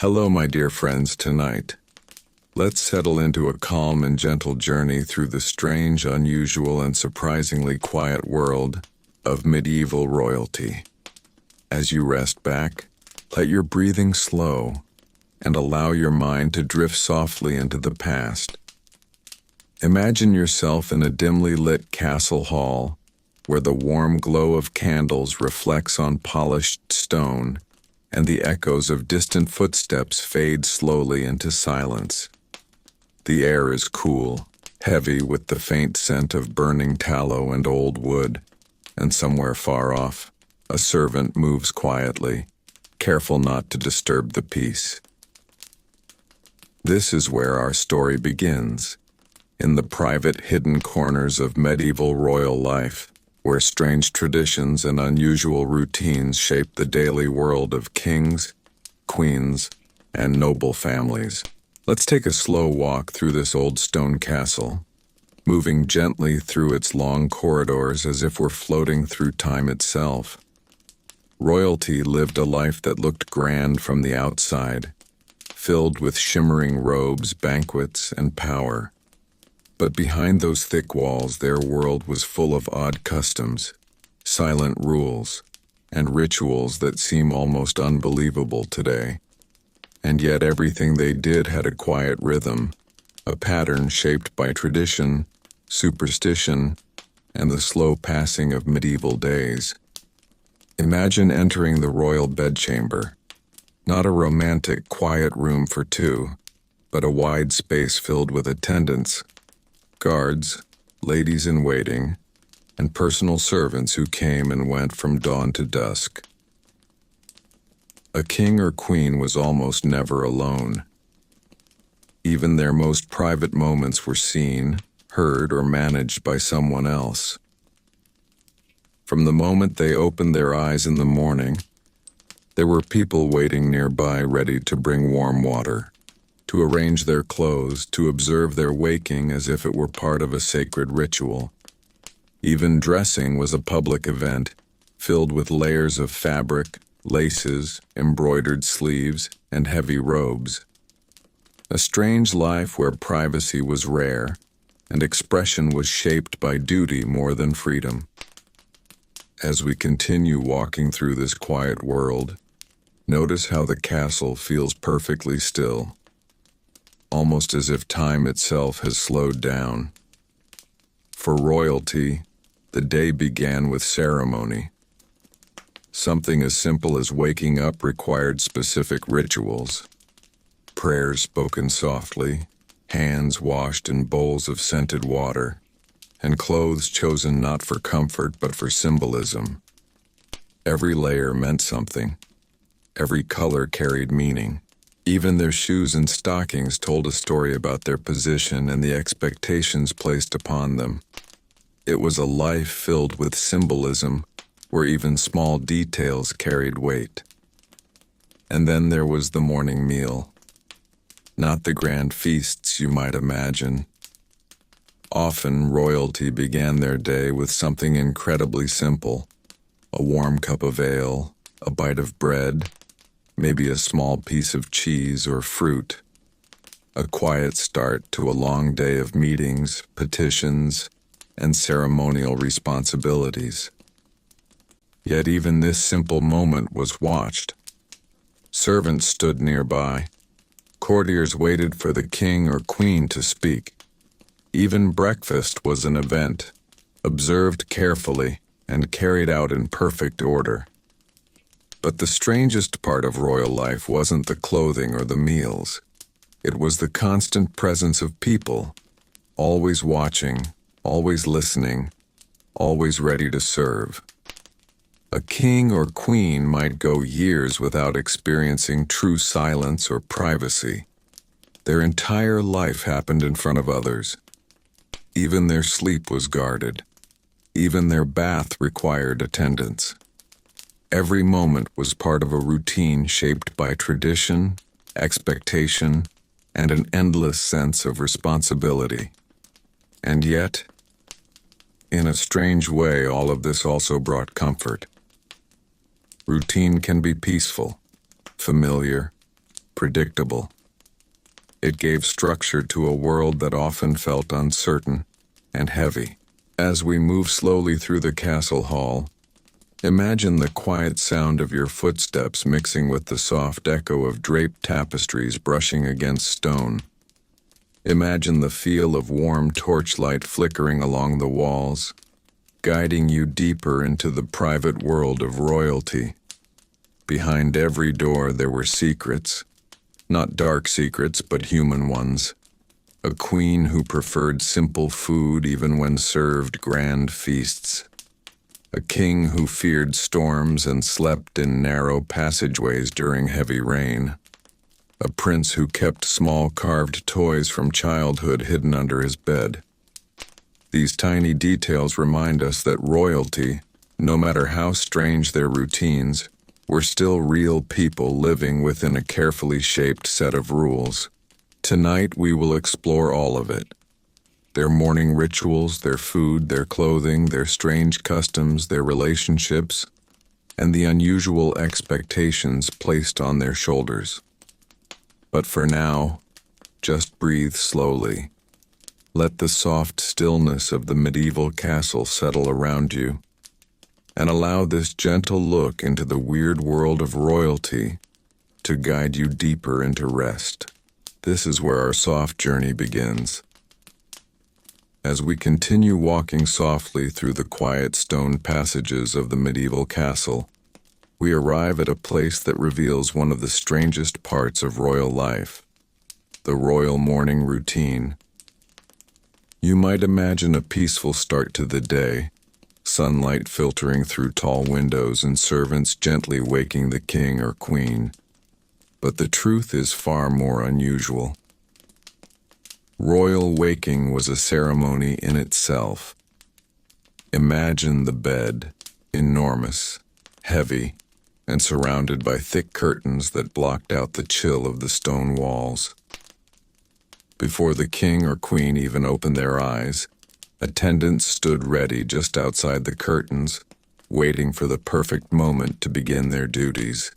Hello, my dear friends, tonight. Let's settle into a calm and gentle journey through the strange, unusual, and surprisingly quiet world of medieval royalty. As you rest back, let your breathing slow and allow your mind to drift softly into the past. Imagine yourself in a dimly lit castle hall where the warm glow of candles reflects on polished stone and the echoes of distant footsteps fade slowly into silence. The air is cool, heavy with the faint scent of burning tallow and old wood, and somewhere far off, a servant moves quietly, careful not to disturb the peace. This is where our story begins, in the private hidden corners of medieval royal life, where strange traditions and unusual routines shape the daily world of kings, queens, and noble families. Let's take a slow walk through this old stone castle, moving gently through its long corridors as if we're floating through time itself. Royalty lived a life that looked grand from the outside, filled with shimmering robes, banquets, and power. But behind those thick walls, their world was full of odd customs, silent rules, and rituals that seem almost unbelievable today. And yet everything they did had a quiet rhythm, a pattern shaped by tradition, superstition, and the slow passing of medieval days. Imagine entering the royal bedchamber, not a romantic, quiet room for two, but a wide space filled with attendants, guards, ladies-in-waiting, and personal servants who came and went from dawn to dusk. A king or queen was almost never alone. Even their most private moments were seen, heard, or managed by someone else. From the moment they opened their eyes in the morning, there were people waiting nearby ready to bring warm water, to arrange their clothes, to observe their waking as if it were part of a sacred ritual. Even dressing was a public event, filled with layers of fabric, laces, embroidered sleeves, and heavy robes. A strange life where privacy was rare, and expression was shaped by duty more than freedom. As we continue walking through this quiet world, notice how the castle feels perfectly still, almost as if time itself has slowed down. For royalty, the day began with ceremony. Something as simple as waking up required specific rituals. Prayers spoken softly, hands washed in bowls of scented water, and clothes chosen not for comfort but for symbolism. Every layer meant something. Every color carried meaning. Even their shoes and stockings told a story about their position and the expectations placed upon them. It was a life filled with symbolism, where even small details carried weight. And then there was the morning meal. Not the grand feasts you might imagine. Often, royalty began their day with something incredibly simple: a warm cup of ale, a bite of bread, maybe a small piece of cheese or fruit. A quiet start to a long day of meetings, petitions, and ceremonial responsibilities. Yet even this simple moment was watched. Servants stood nearby. Courtiers waited for the king or queen to speak. Even breakfast was an event, observed carefully and carried out in perfect order. But the strangest part of royal life wasn't the clothing or the meals. It was the constant presence of people, always watching, always listening, always ready to serve. A king or queen might go years without experiencing true silence or privacy. Their entire life happened in front of others. Even their sleep was guarded. Even their bath required attendance. Every moment was part of a routine shaped by tradition, expectation, and an endless sense of responsibility. And yet, in a strange way, all of this also brought comfort. Routine can be peaceful, familiar, predictable. It gave structure to a world that often felt uncertain and heavy. As we move slowly through the castle hall, imagine the quiet sound of your footsteps mixing with the soft echo of draped tapestries brushing against stone. Imagine the feel of warm torchlight flickering along the walls, guiding you deeper into the private world of royalty. Behind every door there were secrets, not dark secrets but human ones. A queen who preferred simple food even when served grand feasts. A king who feared storms and slept in narrow passageways during heavy rain. A prince who kept small carved toys from childhood hidden under his bed. These tiny details remind us that royalty, no matter how strange their routines, were still real people living within a carefully shaped set of rules. Tonight we will explore all of it. Their morning rituals, their food, their clothing, their strange customs, their relationships, and the unusual expectations placed on their shoulders. But for now, just breathe slowly. Let the soft stillness of the medieval castle settle around you, and allow this gentle look into the weird world of royalty to guide you deeper into rest. This is where our soft journey begins. As we continue walking softly through the quiet stone passages of the medieval castle, we arrive at a place that reveals one of the strangest parts of royal life, the royal morning routine. You might imagine a peaceful start to the day, sunlight filtering through tall windows and servants gently waking the king or queen. But the truth is far more unusual. Royal waking was a ceremony in itself. Imagine the bed, enormous, heavy, and surrounded by thick curtains that blocked out the chill of the stone walls. Before the king or queen even opened their eyes, attendants stood ready just outside the curtains, waiting for the perfect moment to begin their duties.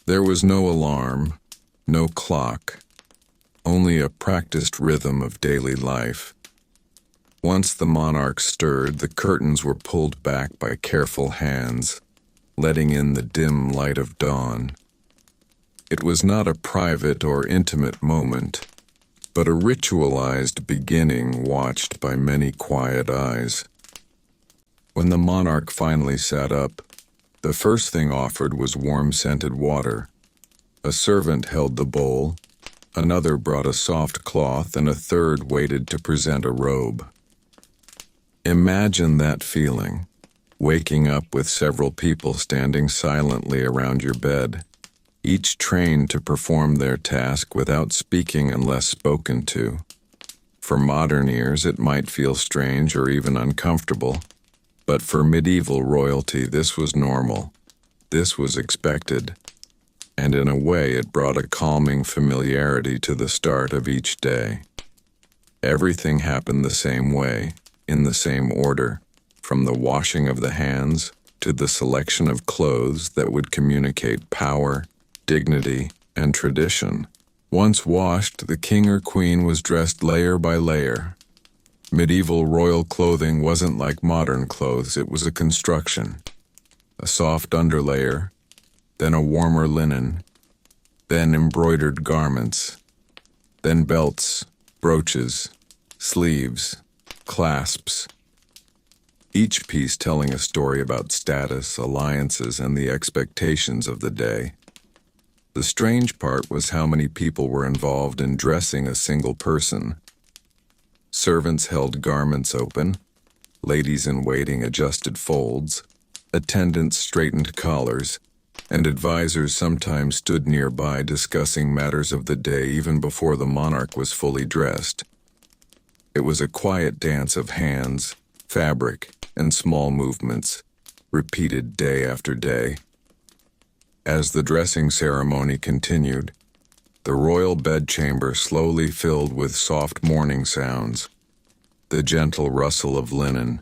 There was no alarm, no clock, only a practiced rhythm of daily life. Once the monarch stirred, the curtains were pulled back by careful hands, letting in the dim light of dawn. It was not a private or intimate moment, but a ritualized beginning watched by many quiet eyes. When the monarch finally sat up, the first thing offered was warm-scented water. A servant held the bowl, another brought a soft cloth, and a third waited to present a robe. Imagine that feeling, waking up with several people standing silently around your bed, each trained to perform their task without speaking unless spoken to. For modern ears, it might feel strange or even uncomfortable, but for medieval royalty, this was normal. This was expected. And in a way, it brought a calming familiarity to the start of each day. Everything happened the same way, in the same order, from the washing of the hands to the selection of clothes that would communicate power, dignity, and tradition. Once washed, the king or queen was dressed layer by layer. Medieval royal clothing wasn't like modern clothes, it was a construction. A soft underlayer, then a warmer linen, then embroidered garments, then belts, brooches, sleeves, clasps. Each piece telling a story about status, alliances, and the expectations of the day. The strange part was how many people were involved in dressing a single person. Servants held garments open, ladies in waiting adjusted folds, attendants straightened collars, and advisors sometimes stood nearby discussing matters of the day even before the monarch was fully dressed. It was a quiet dance of hands, fabric, and small movements, repeated day after day. As the dressing ceremony continued, the royal bedchamber slowly filled with soft morning sounds, the gentle rustle of linen,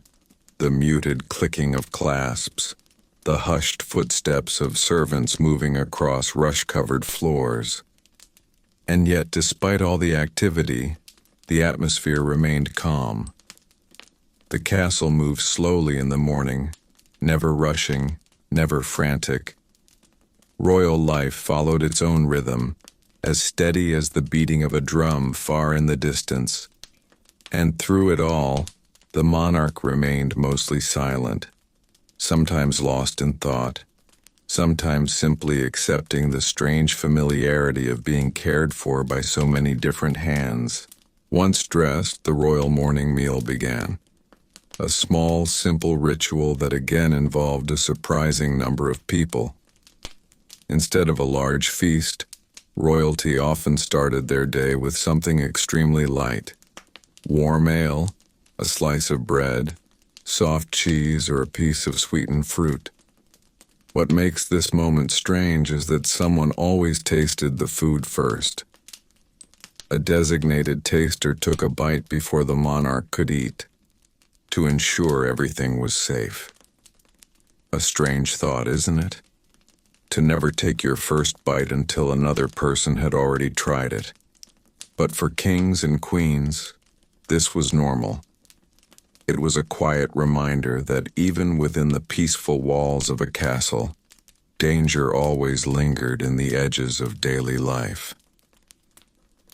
the muted clicking of clasps, the hushed footsteps of servants moving across rush-covered floors. And yet, despite all the activity, the atmosphere remained calm. The castle moved slowly in the morning, never rushing, never frantic. Royal life followed its own rhythm, as steady as the beating of a drum far in the distance. And through it all, the monarch remained mostly silent, sometimes lost in thought, sometimes simply accepting the strange familiarity of being cared for by so many different hands. Once dressed, the royal morning meal began. A small, simple ritual that again involved a surprising number of people. Instead of a large feast, royalty often started their day with something extremely light. Warm ale, a slice of bread, soft cheese, or a piece of sweetened fruit. What makes this moment strange is that someone always tasted the food first. A designated taster took a bite before the monarch could eat, to ensure everything was safe. A strange thought, isn't it? To never take your first bite until another person had already tried it. But for kings and queens, this was normal. It was a quiet reminder that even within the peaceful walls of a castle, danger always lingered in the edges of daily life.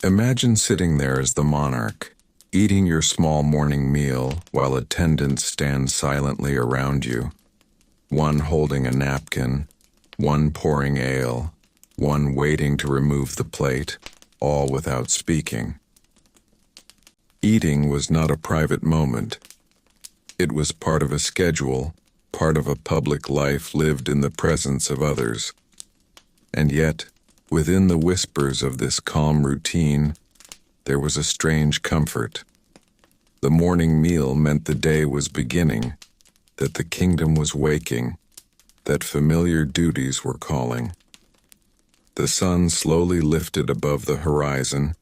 Imagine sitting there as the monarch, eating your small morning meal while attendants stand silently around you, one holding a napkin, one pouring ale, one waiting to remove the plate, all without speaking. Eating was not a private moment. It was part of a schedule, part of a public life lived in the presence of others. And yet, within the whispers of this calm routine, there was a strange comfort. The morning meal meant the day was beginning, that the kingdom was waking, that familiar duties were calling. The sun slowly lifted above the horizon,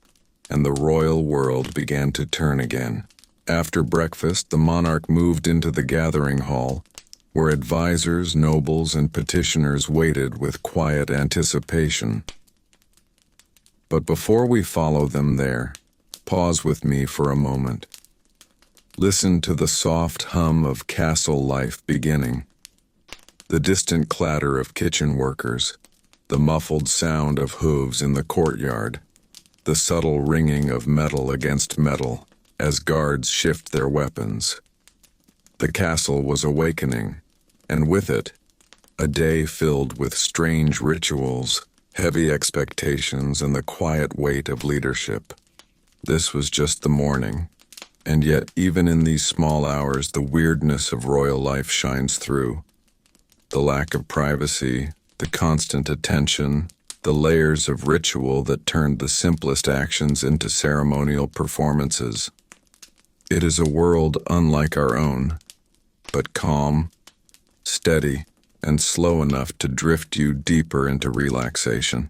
and the royal world began to turn again. After breakfast, the monarch moved into the gathering hall, where advisors, nobles, and petitioners waited with quiet anticipation. But before we follow them there, pause with me for a moment. Listen to the soft hum of castle life beginning. The distant clatter of kitchen workers, the muffled sound of hooves in the courtyard, the subtle ringing of metal against metal as guards shift their weapons. The castle was awakening, and with it, a day filled with strange rituals, heavy expectations, and the quiet weight of leadership. This was just the morning, and yet even in these small hours the weirdness of royal life shines through. The lack of privacy, the constant attention, the layers of ritual that turned the simplest actions into ceremonial performances. It is a world unlike our own, but calm, steady, and slow enough to drift you deeper into relaxation.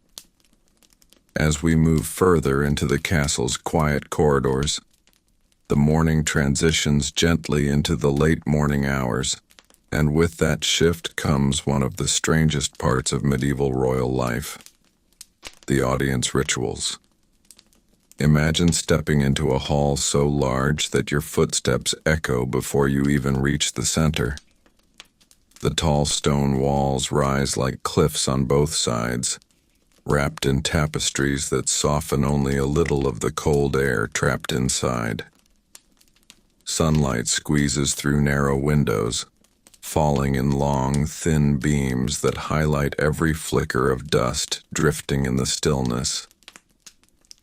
As we move further into the castle's quiet corridors, the morning transitions gently into the late morning hours, and with that shift comes one of the strangest parts of medieval royal life: the audience rituals. Imagine stepping into a hall so large that your footsteps echo before you even reach the center. The tall stone walls rise like cliffs on both sides, wrapped in tapestries that soften only a little of the cold air trapped inside. Sunlight squeezes through narrow windows, falling in long, thin beams that highlight every flicker of dust drifting in the stillness.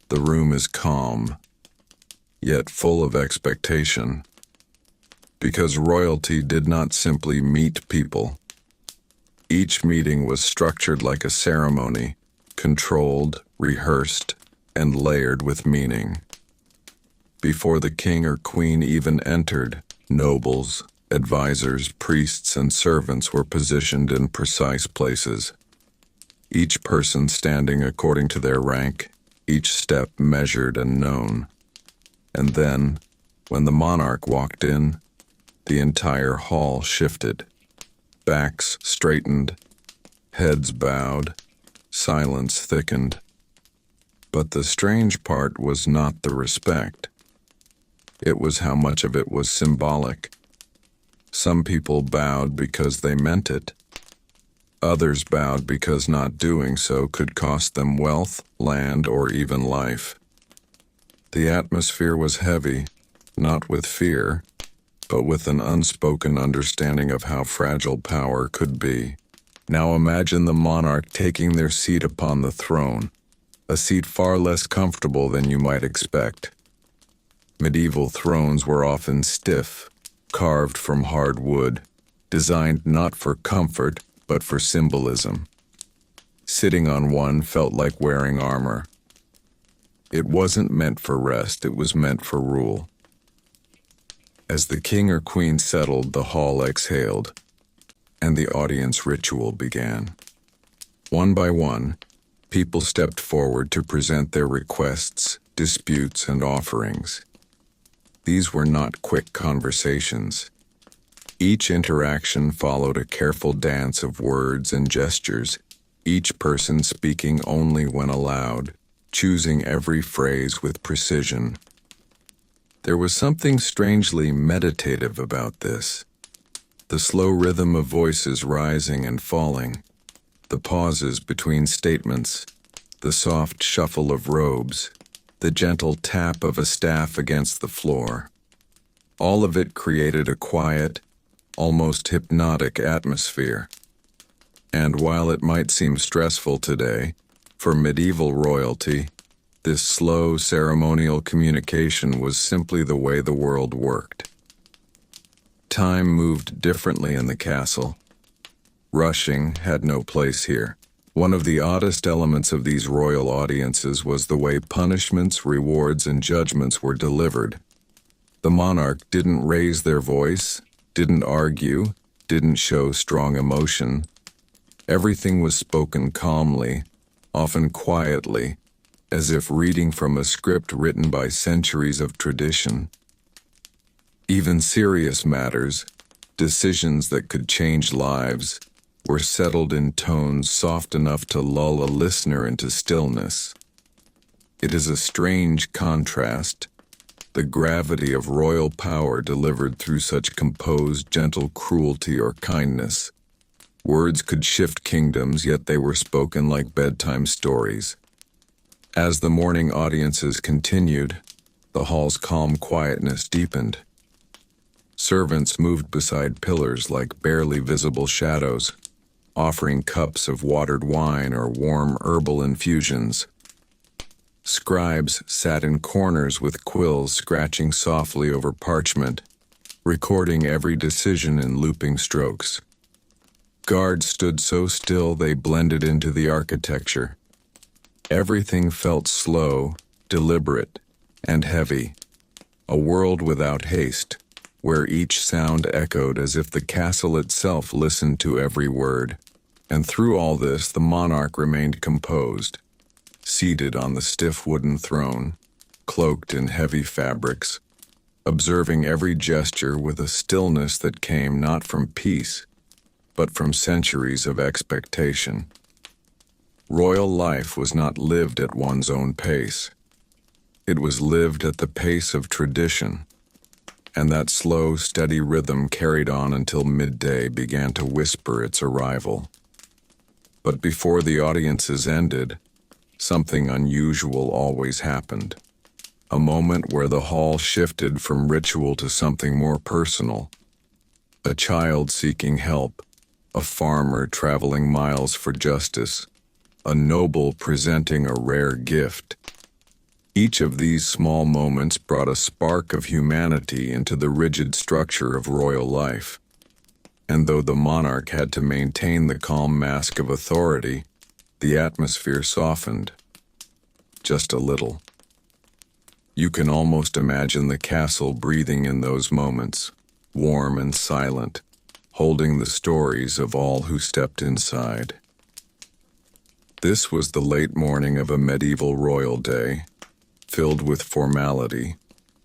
The room is calm, yet full of expectation, because royalty did not simply meet people. Each meeting was structured like a ceremony, controlled, rehearsed, and layered with meaning. Before the king or queen even entered, nobles, advisors, priests, and servants were positioned in precise places, each person standing according to their rank, each step measured and known. And then, when the monarch walked in, the entire hall shifted. Backs straightened, heads bowed, silence thickened. But the strange part was not the respect. It was how much of it was symbolic. Some people bowed because they meant it. Others bowed because not doing so could cost them wealth, land, or even life. The atmosphere was heavy, not with fear, but with an unspoken understanding of how fragile power could be. Now imagine the monarch taking their seat upon the throne, a seat far less comfortable than you might expect. Medieval thrones were often stiff, carved from hard wood, designed not for comfort, but for symbolism. Sitting on one felt like wearing armor. It wasn't meant for rest, it was meant for rule. As the king or queen settled, the hall exhaled, and the audience ritual began. One by one, people stepped forward to present their requests, disputes, and offerings. These were not quick conversations. Each interaction followed a careful dance of words and gestures, each person speaking only when allowed, choosing every phrase with precision. There was something strangely meditative about this. The slow rhythm of voices rising and falling, the pauses between statements, the soft shuffle of robes, the gentle tap of a staff against the floor. All of it created a quiet, almost hypnotic atmosphere. And while it might seem stressful today, for medieval royalty, this slow ceremonial communication was simply the way the world worked. Time moved differently in the castle. Rushing had no place here. One of the oddest elements of these royal audiences was the way punishments, rewards, and judgments were delivered. The monarch didn't raise their voice, didn't argue, didn't show strong emotion. Everything was spoken calmly, often quietly, as if reading from a script written by centuries of tradition. Even serious matters, decisions that could change lives, were settled in tones soft enough to lull a listener into stillness. It is a strange contrast, the gravity of royal power delivered through such composed, gentle cruelty or kindness. Words could shift kingdoms, yet they were spoken like bedtime stories. As the morning audiences continued, the hall's calm quietness deepened. Servants moved beside pillars like barely visible shadows, offering cups of watered wine or warm herbal infusions. Scribes sat in corners with quills scratching softly over parchment, recording every decision in looping strokes. Guards stood so still they blended into the architecture. Everything felt slow, deliberate, and heavy. A world without haste, where each sound echoed as if the castle itself listened to every word. And through all this, the monarch remained composed, seated on the stiff wooden throne, cloaked in heavy fabrics, observing every gesture with a stillness that came not from peace, but from centuries of expectation. Royal life was not lived at one's own pace. It was lived at the pace of tradition, and that slow, steady rhythm carried on until midday began to whisper its arrival. But before the audiences ended, something unusual always happened. A moment where the hall shifted from ritual to something more personal. A child seeking help, a farmer traveling miles for justice, a noble presenting a rare gift. Each of these small moments brought a spark of humanity into the rigid structure of royal life. And though the monarch had to maintain the calm mask of authority, the atmosphere softened. Just a little. You can almost imagine the castle breathing in those moments, warm and silent, holding the stories of all who stepped inside. This was the late morning of a medieval royal day, filled with formality,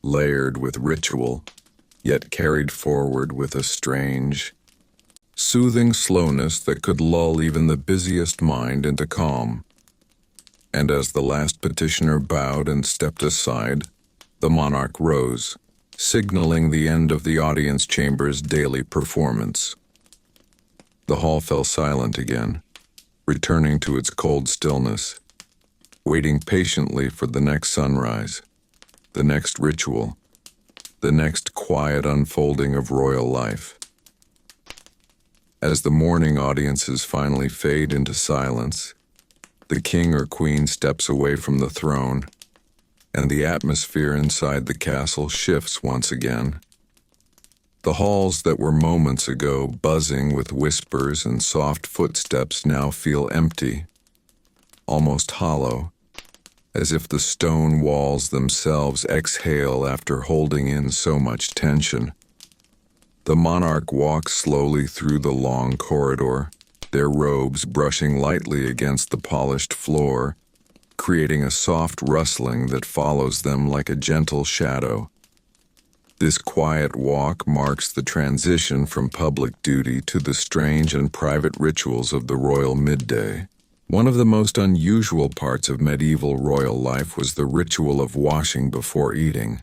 layered with ritual, yet carried forward with a strange, soothing slowness that could lull even the busiest mind into calm. And as the last petitioner bowed and stepped aside, the monarch rose, signaling the end of the audience chamber's daily performance. The hall fell silent again, returning to its cold stillness, waiting patiently for the next sunrise, the next ritual, the next quiet unfolding of royal life. As the morning audiences finally fade into silence, the king or queen steps away from the throne, and the atmosphere inside the castle shifts once again. The halls that were moments ago buzzing with whispers and soft footsteps now feel empty, almost hollow, as if the stone walls themselves exhale after holding in so much tension. The monarch walks slowly through the long corridor, their robes brushing lightly against the polished floor, creating a soft rustling that follows them like a gentle shadow. This quiet walk marks the transition from public duty to the strange and private rituals of the royal midday. One of the most unusual parts of medieval royal life was the ritual of washing before eating,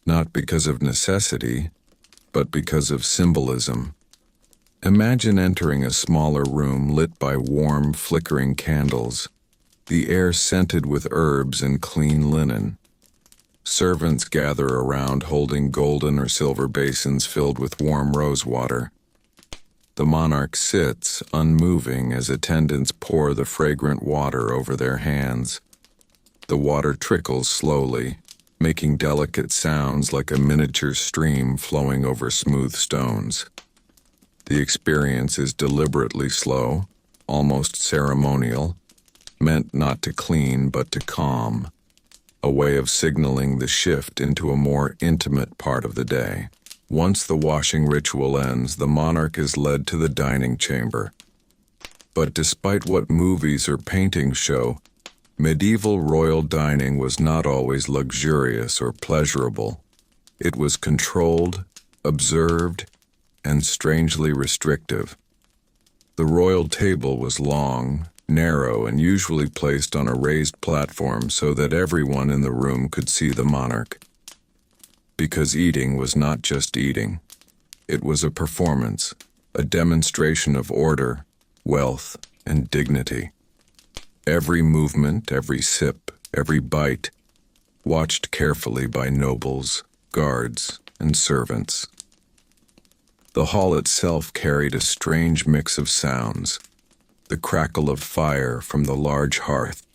not because of necessity, but because of symbolism. Imagine entering a smaller room lit by warm, flickering candles, the air scented with herbs and clean linen. Servants gather around holding golden or silver basins filled with warm rose water. The monarch sits, unmoving, as attendants pour the fragrant water over their hands. The water trickles slowly, making delicate sounds like a miniature stream flowing over smooth stones. The experience is deliberately slow, almost ceremonial, meant not to clean but to calm, a way of signaling the shift into a more intimate part of the day. Once the washing ritual ends, the monarch is led to the dining chamber. But despite what movies or paintings show, medieval royal dining was not always luxurious or pleasurable. It was controlled, observed, and strangely restrictive. The royal table was long, narrow, and usually placed on a raised platform so that everyone in the room could see the monarch. Because eating was not just eating. It was a performance, a demonstration of order, wealth, and dignity. Every movement, every sip, every bite, watched carefully by nobles, guards, and servants. The hall itself carried a strange mix of sounds: the crackle of fire from the large hearth,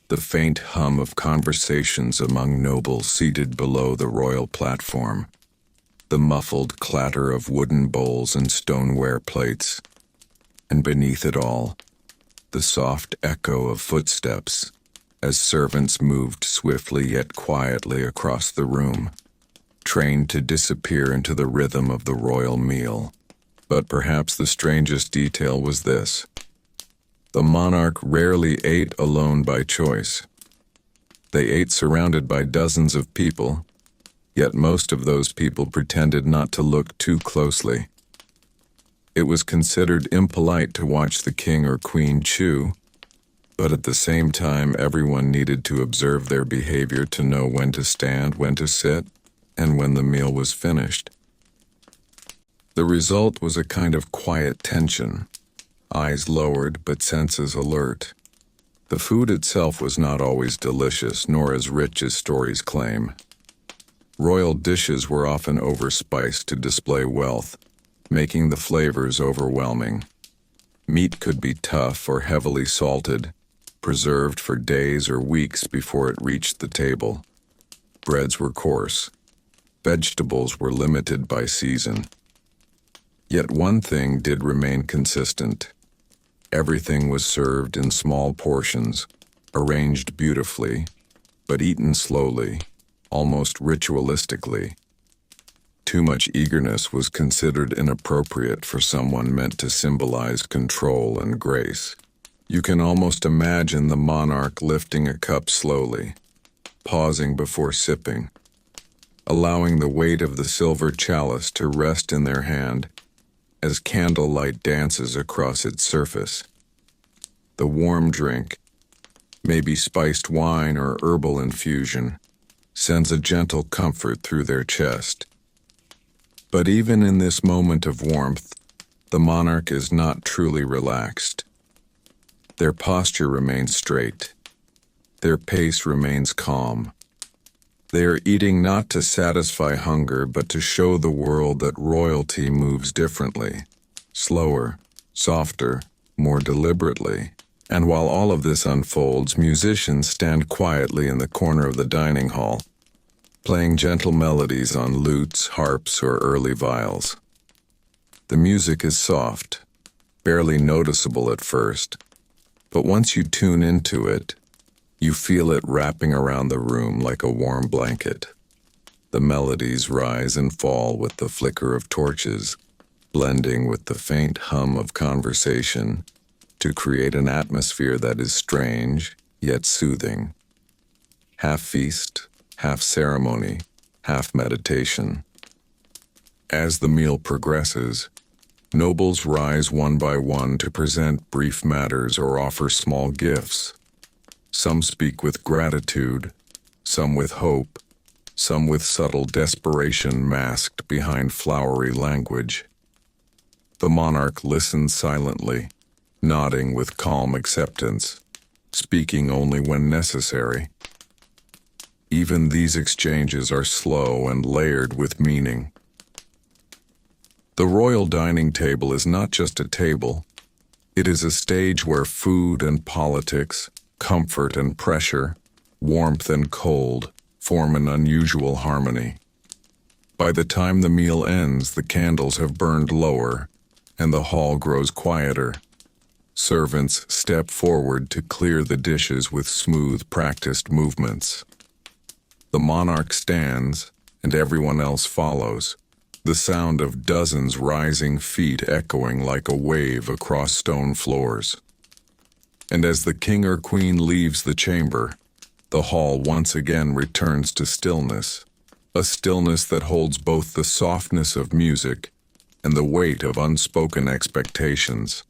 the faint hum of conversations among nobles seated below the royal platform, the muffled clatter of wooden bowls and stoneware plates, and beneath it all, the soft echo of footsteps as servants moved swiftly yet quietly across the room, trained to disappear into the rhythm of the royal meal. But perhaps the strangest detail was this: the monarch rarely ate alone by choice. They ate surrounded by dozens of people, yet most of those people pretended not to look too closely. It was considered impolite to watch the king or queen chew, but at the same time everyone needed to observe their behavior to know when to stand, when to sit, and when the meal was finished. The result was a kind of quiet tension, eyes lowered but senses alert. The food itself was not always delicious, nor as rich as stories claim. Royal dishes were often overspiced to display wealth, making the flavors overwhelming. Meat could be tough or heavily salted, preserved for days or weeks before it reached the table. Breads were coarse. Vegetables were limited by season. Yet one thing did remain consistent. Everything was served in small portions, arranged beautifully, but eaten slowly, almost ritualistically. Too much eagerness was considered inappropriate for someone meant to symbolize control and grace. You can almost imagine the monarch lifting a cup slowly, pausing before sipping, allowing the weight of the silver chalice to rest in their hand, as candlelight dances across its surface. The warm drink, maybe spiced wine or herbal infusion, sends a gentle comfort through their chest. But even in this moment of warmth, the monarch is not truly relaxed. Their posture remains straight. Their pace remains calm. They are eating not to satisfy hunger, but to show the world that royalty moves differently, slower, softer, more deliberately. And while all of this unfolds, musicians stand quietly in the corner of the dining hall, playing gentle melodies on lutes, harps, or early viols. The music is soft, barely noticeable at first, but once you tune into it, you feel it wrapping around the room like a warm blanket. The melodies rise and fall with the flicker of torches, blending with the faint hum of conversation to create an atmosphere that is strange yet soothing. Half feast, half ceremony, half meditation. As the meal progresses, nobles rise one by one to present brief matters or offer small gifts. Some speak with gratitude, some with hope, some with subtle desperation masked behind flowery language. The monarch listens silently, nodding with calm acceptance, speaking only when necessary. Even these exchanges are slow and layered with meaning. The royal dining table is not just a table. It is a stage where food and politics, comfort and pressure, warmth and cold form an unusual harmony. By the time the meal ends, the candles have burned lower, and the hall grows quieter. Servants step forward to clear the dishes with smooth, practiced movements. The monarch stands, and everyone else follows, the sound of dozens rising feet echoing like a wave across stone floors. And as the king or queen leaves the chamber, the hall once again returns to stillness, a stillness that holds both the softness of music and the weight of unspoken expectations.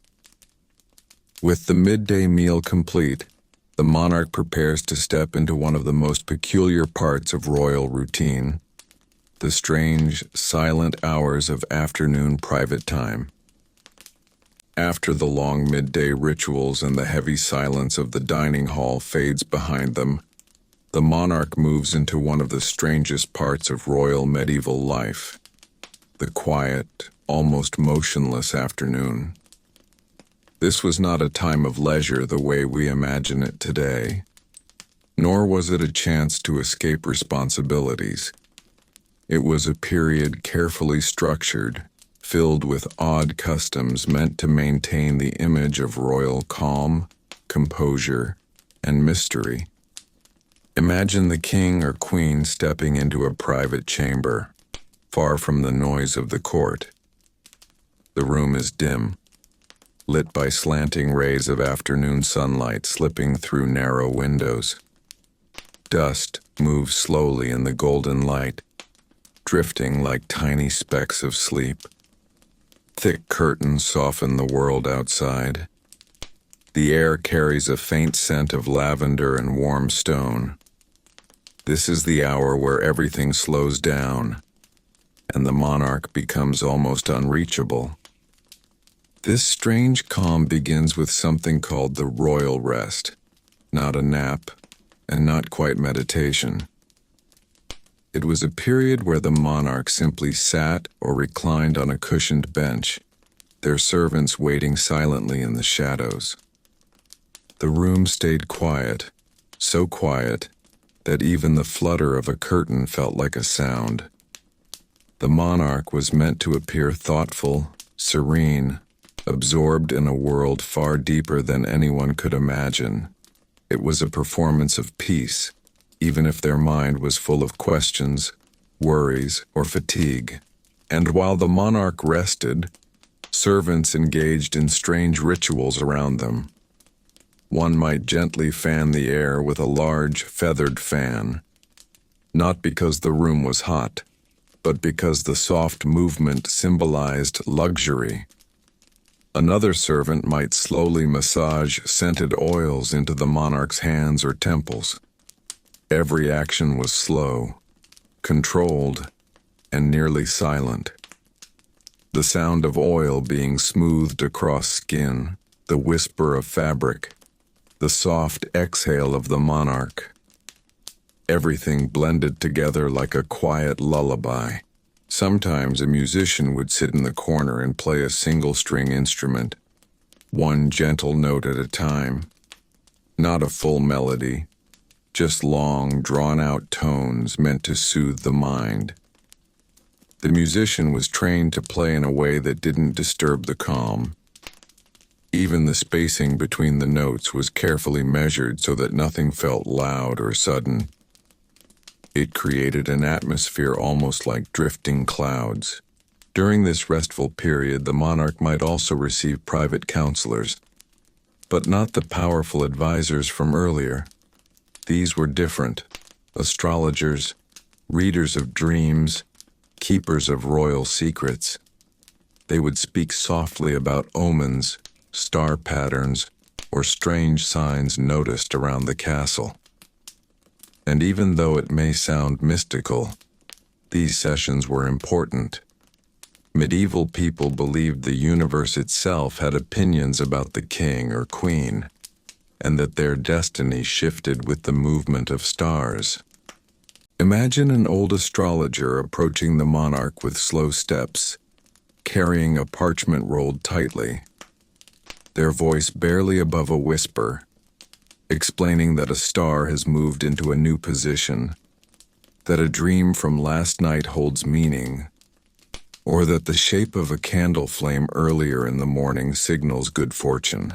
With the midday meal complete, the monarch prepares to step into one of the most peculiar parts of royal routine, the strange, silent hours of afternoon private time. After the long midday rituals and the heavy silence of the dining hall fades behind them, the monarch moves into one of the strangest parts of royal medieval life, the quiet, almost motionless afternoon. This was not a time of leisure the way we imagine it today, nor was it a chance to escape responsibilities. It was a period carefully structured, filled with odd customs meant to maintain the image of royal calm, composure, and mystery. Imagine the king or queen stepping into a private chamber, far from the noise of the court. The room is dim, lit by slanting rays of afternoon sunlight slipping through narrow windows. Dust moves slowly in the golden light, drifting like tiny specks of sleep. Thick curtains soften the world outside. The air carries a faint scent of lavender and warm stone. This is the hour where everything slows down, and the monarch becomes almost unreachable. This strange calm begins with something called the royal rest, not a nap, and not quite meditation. It was a period where the monarch simply sat or reclined on a cushioned bench, their servants waiting silently in the shadows. The room stayed quiet, so quiet that even the flutter of a curtain felt like a sound. The monarch was meant to appear thoughtful, serene, absorbed in a world far deeper than anyone could imagine. It was a performance of peace, even if their mind was full of questions, worries, or fatigue. And while the monarch rested, servants engaged in strange rituals around them. One might gently fan the air with a large, feathered fan, not because the room was hot, but because the soft movement symbolized luxury. Another servant might slowly massage scented oils into the monarch's hands or temples. Every action was slow, controlled, and nearly silent. The sound of oil being smoothed across skin, the whisper of fabric, the soft exhale of the monarch. Everything blended together like a quiet lullaby. Sometimes a musician would sit in the corner and play a single-string instrument, one gentle note at a time. Not a full melody, just long, drawn-out tones meant to soothe the mind. The musician was trained to play in a way that didn't disturb the calm. Even the spacing between the notes was carefully measured so that nothing felt loud or sudden. It created an atmosphere almost like drifting clouds. During this restful period, the monarch might also receive private counselors, but not the powerful advisors from earlier. These were different: astrologers, readers of dreams, keepers of royal secrets. They would speak softly about omens, star patterns, or strange signs noticed around the castle. And even though it may sound mystical, these sessions were important. Medieval people believed the universe itself had opinions about the king or queen, and that their destiny shifted with the movement of stars. Imagine an old astrologer approaching the monarch with slow steps, carrying a parchment rolled tightly, their voice barely above a whisper, explaining that a star has moved into a new position, that a dream from last night holds meaning, or that the shape of a candle flame earlier in the morning signals good fortune.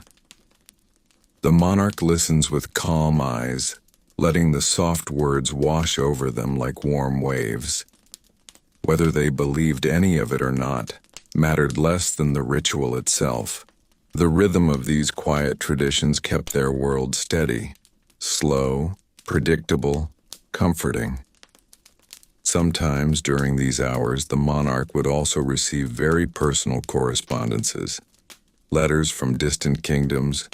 The monarch listens with calm eyes, letting the soft words wash over them like warm waves. Whether they believed any of it or not mattered less than the ritual itself. The rhythm of these quiet traditions kept their world steady, slow, predictable, comforting. Sometimes during these hours, the monarch would also receive very personal correspondences, letters from distant kingdoms,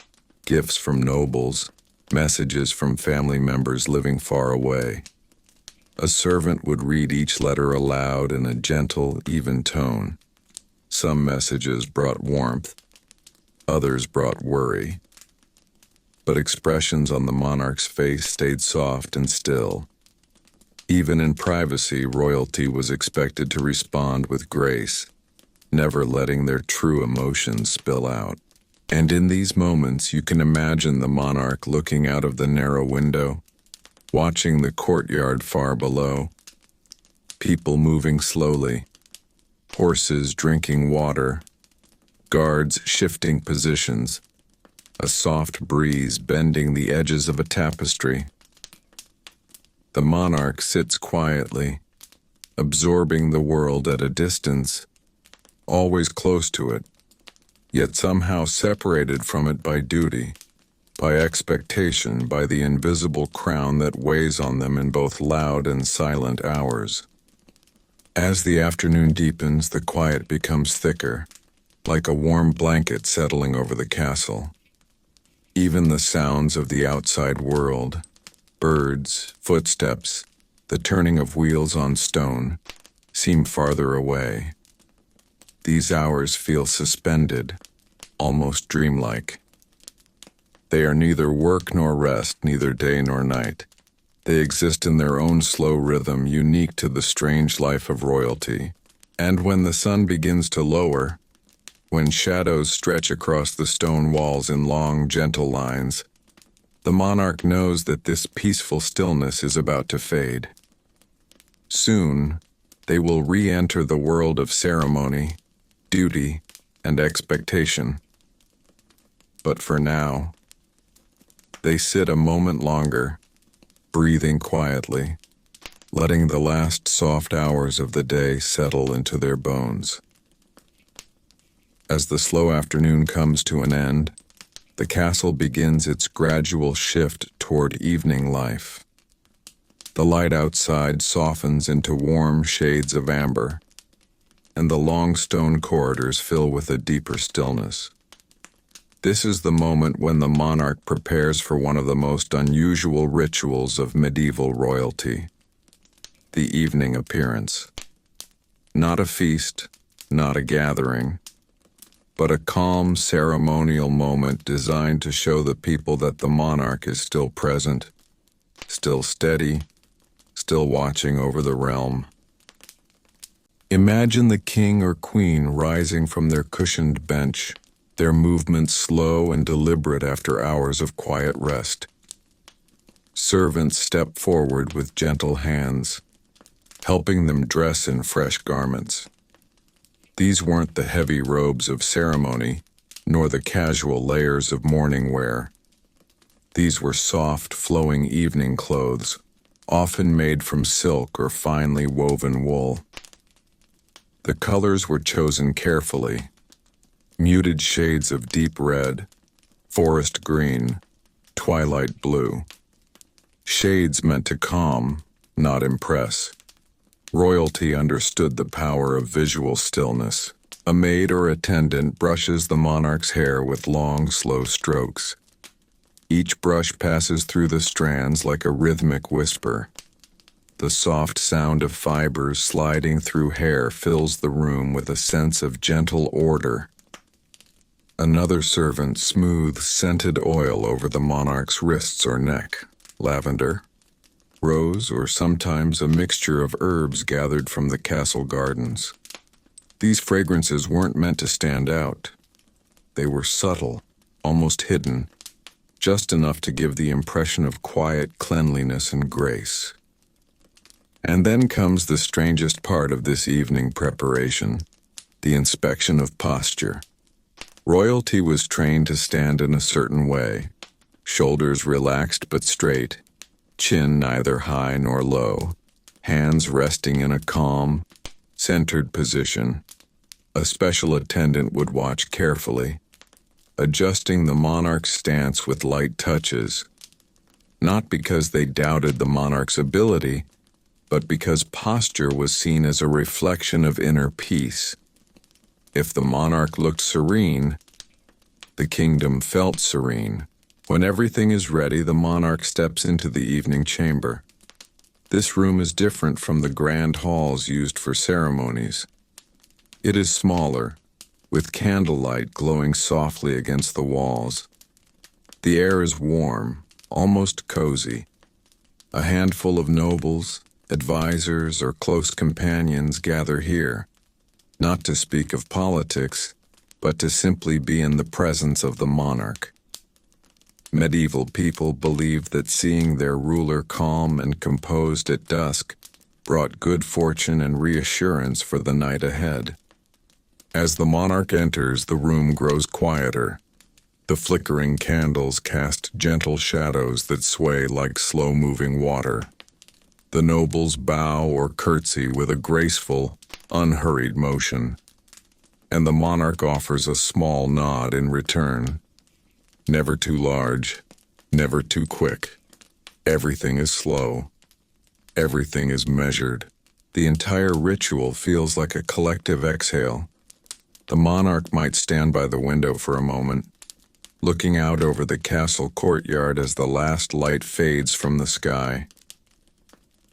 gifts from nobles, messages from family members living far away. A servant would read each letter aloud in a gentle, even tone. Some messages brought warmth, others brought worry. But expressions on the monarch's face stayed soft and still. Even in privacy, royalty was expected to respond with grace, never letting their true emotions spill out. And in these moments, you can imagine the monarch looking out of the narrow window, watching the courtyard far below, people moving slowly, horses drinking water, guards shifting positions, a soft breeze bending the edges of a tapestry. The monarch sits quietly, absorbing the world at a distance, always close to it, yet somehow separated from it by duty, by expectation, by the invisible crown that weighs on them in both loud and silent hours. As the afternoon deepens, the quiet becomes thicker, like a warm blanket settling over the castle. Even the sounds of the outside world, birds, footsteps, the turning of wheels on stone, seem farther away. These hours feel suspended, almost dreamlike. They are neither work nor rest, neither day nor night. They exist in their own slow rhythm, unique to the strange life of royalty. And when the sun begins to lower, when shadows stretch across the stone walls in long, gentle lines, the monarch knows that this peaceful stillness is about to fade. Soon, they will re-enter the world of ceremony, duty, and expectation. But for now, they sit a moment longer, breathing quietly, letting the last soft hours of the day settle into their bones. As the slow afternoon comes to an end, the castle begins its gradual shift toward evening life. The light outside softens into warm shades of amber, and the long stone corridors fill with a deeper stillness. This is the moment when the monarch prepares for one of the most unusual rituals of medieval royalty: the evening appearance. Not a feast, not a gathering, but a calm ceremonial moment designed to show the people that the monarch is still present, still steady, still watching over the realm. Imagine the king or queen rising from their cushioned bench, their movements slow and deliberate after hours of quiet rest. Servants step forward with gentle hands, helping them dress in fresh garments. These weren't the heavy robes of ceremony, nor the casual layers of mourning wear. These were soft, flowing evening clothes, often made from silk or finely woven wool. The colors were chosen carefully: muted shades of deep red, forest green, twilight blue. Shades meant to calm, not impress. Royalty understood the power of visual stillness. A maid or attendant brushes the monarch's hair with long, slow strokes. Each brush passes through the strands like a rhythmic whisper. The soft sound of fibers sliding through hair fills the room with a sense of gentle order. Another servant smooths scented oil over the monarch's wrists or neck: lavender, rose, or sometimes a mixture of herbs gathered from the castle gardens. These fragrances weren't meant to stand out. They were subtle, almost hidden, just enough to give the impression of quiet cleanliness and grace. And then comes the strangest part of this evening preparation: the inspection of posture. Royalty was trained to stand in a certain way: shoulders relaxed but straight, chin neither high nor low, hands resting in a calm, centered position. A special attendant would watch carefully, adjusting the monarch's stance with light touches, not because they doubted the monarch's ability, but because posture was seen as a reflection of inner peace. If the monarch looked serene, the kingdom felt serene. When everything is ready, the monarch steps into the evening chamber. This room is different from the grand halls used for ceremonies. It is smaller, with candlelight glowing softly against the walls. The air is warm, almost cozy. A handful of nobles, advisors, or close companions gather here, not to speak of politics, but to simply be in the presence of the monarch. Medieval people believed that seeing their ruler calm and composed at dusk brought good fortune and reassurance for the night ahead. As the monarch enters, the room grows quieter. The flickering candles cast gentle shadows that sway like slow-moving water. The nobles bow or curtsy with a graceful, unhurried motion, and the monarch offers a small nod in return. Never too large, never too quick. Everything is slow. Everything is measured. The entire ritual feels like a collective exhale. The monarch might stand by the window for a moment, looking out over the castle courtyard as the last light fades from the sky.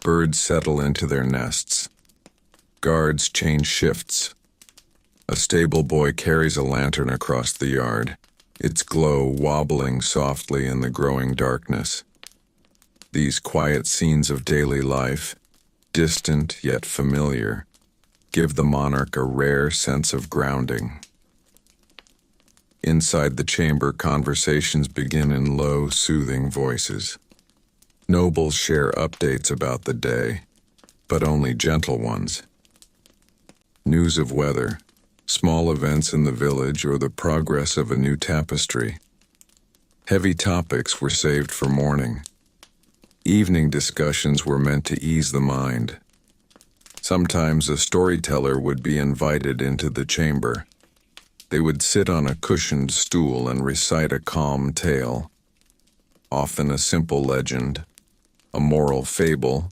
Birds settle into their nests. Guards change shifts. A stable boy carries a lantern across the yard, its glow wobbling softly in the growing darkness. These quiet scenes of daily life, distant yet familiar, give the monarch a rare sense of grounding. Inside the chamber, conversations begin in low, soothing voices. Nobles share updates about the day, but only gentle ones. News of weather, small events in the village, or the progress of a new tapestry. Heavy topics were saved for morning. Evening discussions were meant to ease the mind. Sometimes a storyteller would be invited into the chamber. They would sit on a cushioned stool and recite a calm tale, often a simple legend, a moral fable,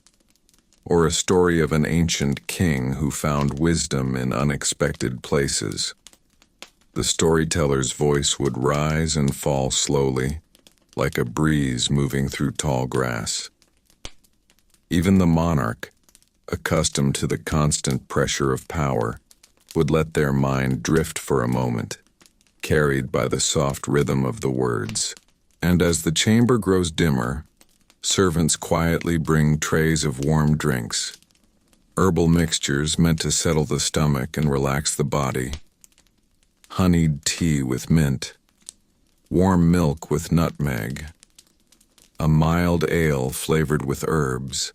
or a story of an ancient king who found wisdom in unexpected places. The storyteller's voice would rise and fall slowly, like a breeze moving through tall grass. Even the monarch, accustomed to the constant pressure of power, would let their mind drift for a moment, carried by the soft rhythm of the words. And as the chamber grows dimmer, servants quietly bring trays of warm drinks, herbal mixtures meant to settle the stomach and relax the body, honeyed tea with mint, warm milk with nutmeg, a mild ale flavored with herbs.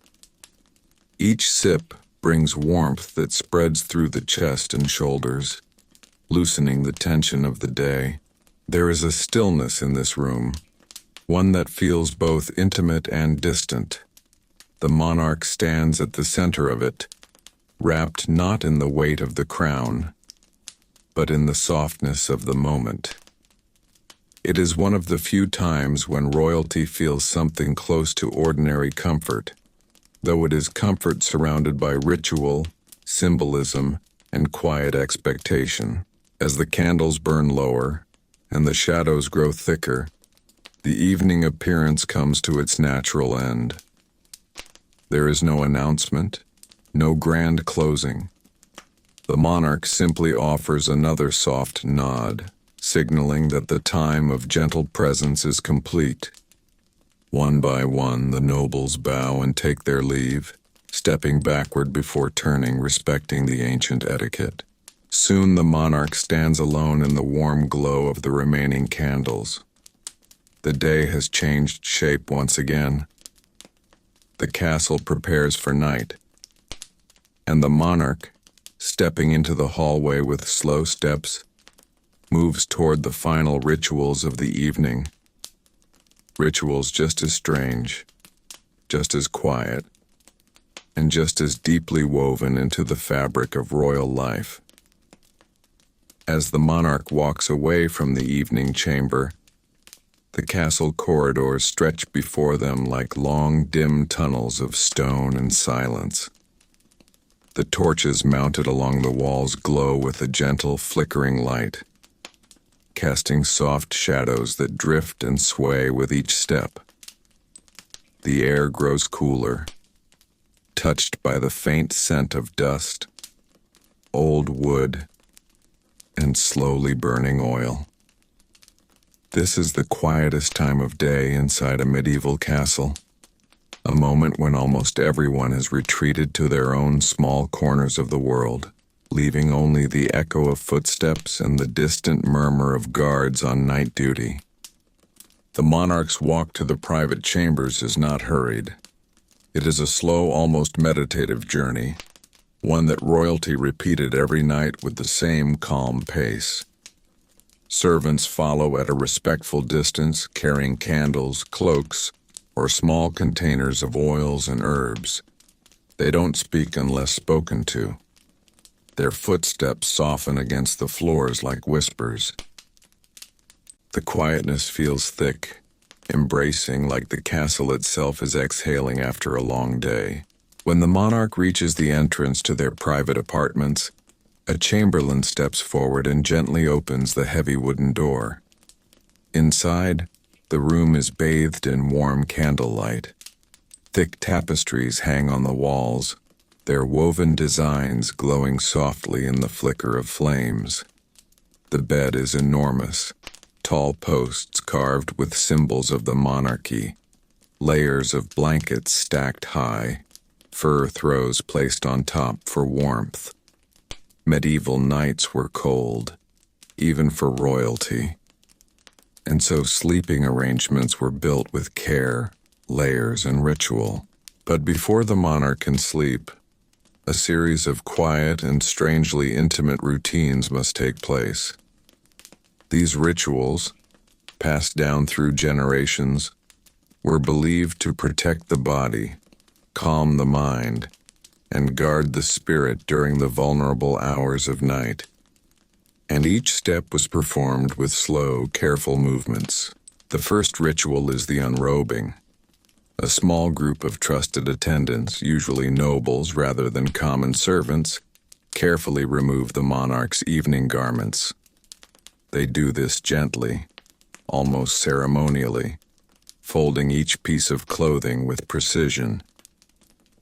Each sip brings warmth that spreads through the chest and shoulders, loosening the tension of the day. There is a stillness in this room, one that feels both intimate and distant. The monarch stands at the center of it, wrapped not in the weight of the crown, but in the softness of the moment. It is one of the few times when royalty feels something close to ordinary comfort, though it is comfort surrounded by ritual, symbolism, and quiet expectation. As the candles burn lower and the shadows grow thicker, the evening appearance comes to its natural end. There is no announcement, no grand closing. The monarch simply offers another soft nod, signaling that the time of gentle presence is complete. One by one, the nobles bow and take their leave, stepping backward before turning, respecting the ancient etiquette. Soon the monarch stands alone in the warm glow of the remaining candles. The day has changed shape once again. The castle prepares for night, and the monarch, stepping into the hallway with slow steps, moves toward the final rituals of the evening. Rituals just as strange, just as quiet, and just as deeply woven into the fabric of royal life. As the monarch walks away from the evening chamber, the castle corridors stretch before them like long, dim tunnels of stone and silence. The torches mounted along the walls glow with a gentle, flickering light, casting soft shadows that drift and sway with each step. The air grows cooler, touched by the faint scent of dust, old wood, and slowly burning oil. This is the quietest time of day inside a medieval castle, a moment when almost everyone has retreated to their own small corners of the world, leaving only the echo of footsteps and the distant murmur of guards on night duty. The monarch's walk to the private chambers is not hurried. It is a slow, almost meditative journey, one that royalty repeated every night with the same calm pace. Servants follow at a respectful distance, carrying candles, cloaks, or small containers of oils and herbs. They don't speak unless spoken to. Their footsteps soften against the floors like whispers. The quietness feels thick, embracing, like the castle itself is exhaling after a long day. When the monarch reaches the entrance to their private apartments, a chamberlain steps forward and gently opens the heavy wooden door. Inside, the room is bathed in warm candlelight. Thick tapestries hang on the walls, their woven designs glowing softly in the flicker of flames. The bed is enormous, tall posts carved with symbols of the monarchy, layers of blankets stacked high, fur throws placed on top for warmth. Medieval nights were cold, even for royalty, and so sleeping arrangements were built with care, layers, and ritual. But before the monarch can sleep, a series of quiet and strangely intimate routines must take place. These rituals, passed down through generations, were believed to protect the body, calm the mind, and guard the spirit during the vulnerable hours of night. And each step was performed with slow, careful movements. The first ritual is the unrobing. A small group of trusted attendants, usually nobles rather than common servants, carefully remove the monarch's evening garments. They do this gently, almost ceremonially, folding each piece of clothing with precision.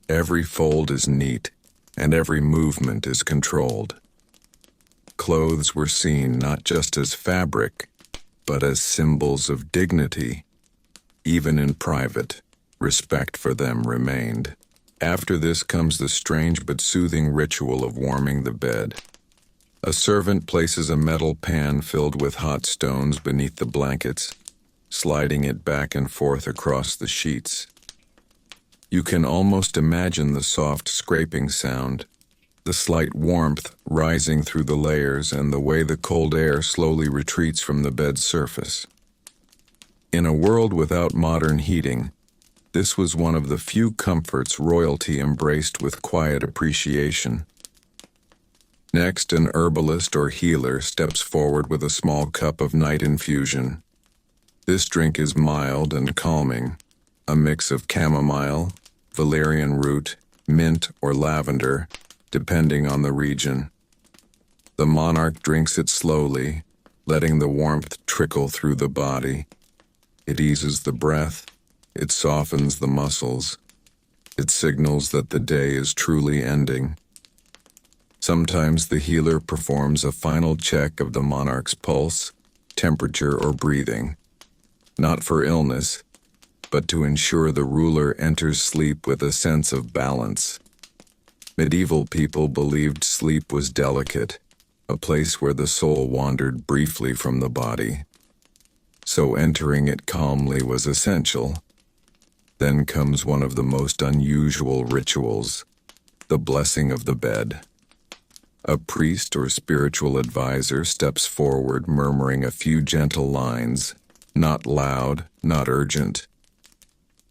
Every fold is neat, and every movement is controlled. Clothes were seen not just as fabric, but as symbols of dignity. Even in private, respect for them remained. After this comes the strange but soothing ritual of warming the bed. A servant places a metal pan filled with hot stones beneath the blankets, sliding it back and forth across the sheets. You can almost imagine the soft scraping sound, the slight warmth rising through the layers, and the way the cold air slowly retreats from the bed's surface. In a world without modern heating, this was one of the few comforts royalty embraced with quiet appreciation. Next, an herbalist or healer steps forward with a small cup of night infusion. This drink is mild and calming, a mix of chamomile, valerian root, mint, or lavender, depending on the region. The monarch drinks it slowly, letting the warmth trickle through the body. It eases the breath, it softens the muscles, it signals that the day is truly ending. Sometimes the healer performs a final check of the monarch's pulse, temperature, or breathing, not for illness, but to ensure the ruler enters sleep with a sense of balance. Medieval people believed sleep was delicate, a place where the soul wandered briefly from the body. So entering it calmly was essential. Then comes one of the most unusual rituals, the blessing of the bed. A priest or spiritual advisor steps forward, murmuring a few gentle lines, not loud, not urgent,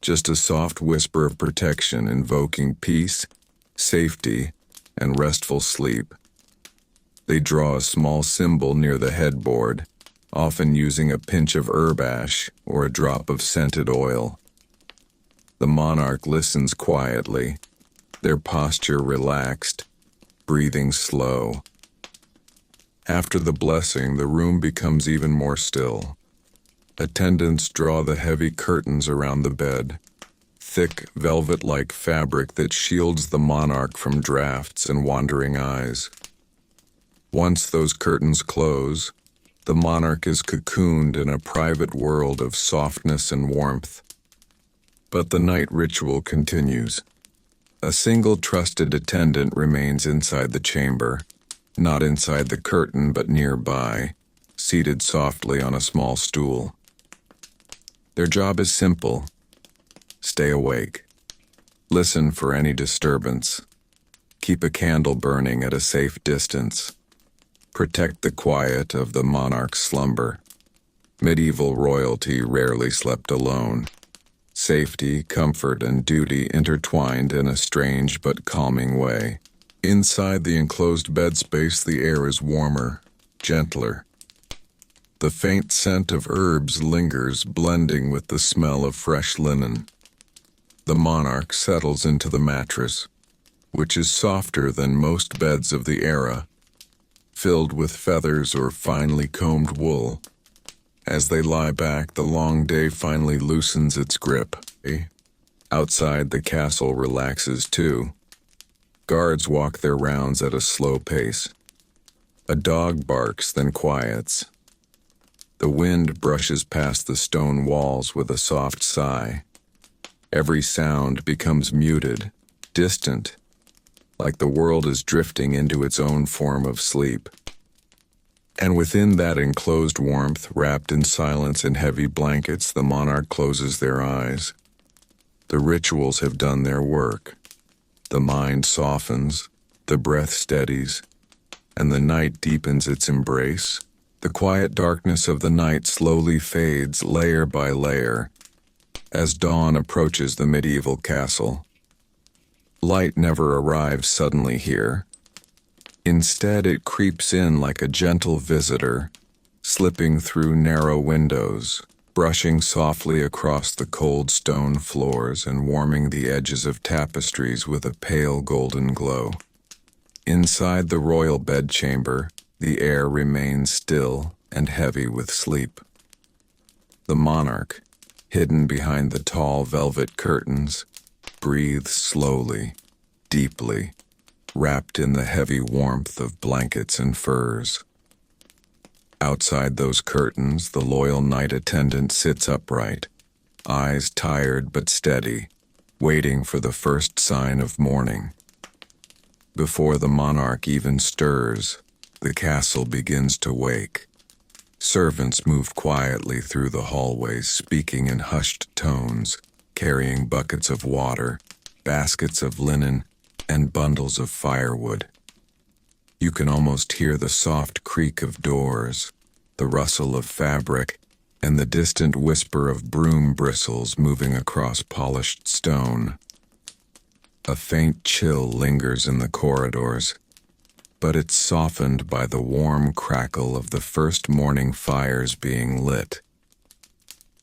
just a soft whisper of protection invoking peace, safety, and restful sleep. They draw a small symbol near the headboard, often using a pinch of herb ash or a drop of scented oil. The monarch listens quietly, their posture relaxed, breathing slow. After the blessing, the room becomes even more still. Attendants draw the heavy curtains around the bed, thick velvet-like fabric that shields the monarch from drafts and wandering eyes. Once those curtains close, the monarch is cocooned in a private world of softness and warmth. But the night ritual continues. A single trusted attendant remains inside the chamber, not inside the curtain but nearby, seated softly on a small stool. Their job is simple. Stay awake. Listen for any disturbance. Keep a candle burning at a safe distance. Protect the quiet of the monarch's slumber. Medieval royalty rarely slept alone. Safety, comfort, and duty intertwined in a strange but calming way. Inside the enclosed bed space, the air is warmer, gentler. The faint scent of herbs lingers, blending with the smell of fresh linen. The monarch settles into the mattress, which is softer than most beds of the era, filled with feathers or finely combed wool. As they lie back, the long day finally loosens its grip. Outside, the castle relaxes too. Guards walk their rounds at a slow pace. A dog barks, then quiets. The wind brushes past the stone walls with a soft sigh. Every sound becomes muted, distant, like the world is drifting into its own form of sleep. And within that enclosed warmth, wrapped in silence and heavy blankets, the monarch closes their eyes. The rituals have done their work. The mind softens, the breath steadies, and the night deepens its embrace. The quiet darkness of the night slowly fades layer by layer as dawn approaches the medieval castle. Light never arrives suddenly here. Instead, it creeps in like a gentle visitor, slipping through narrow windows, brushing softly across the cold stone floors and warming the edges of tapestries with a pale golden glow. Inside the royal bedchamber, the air remains still and heavy with sleep. The monarch, hidden behind the tall velvet curtains, breathes slowly, deeply, wrapped in the heavy warmth of blankets and furs. Outside those curtains, the loyal night attendant sits upright, eyes tired but steady, waiting for the first sign of morning. Before the monarch even stirs, the castle begins to wake. Servants move quietly through the hallways, speaking in hushed tones, carrying buckets of water, baskets of linen, and bundles of firewood. You can almost hear the soft creak of doors, the rustle of fabric, and the distant whisper of broom bristles moving across polished stone. A faint chill lingers in the corridors, but it's softened by the warm crackle of the first morning fires being lit.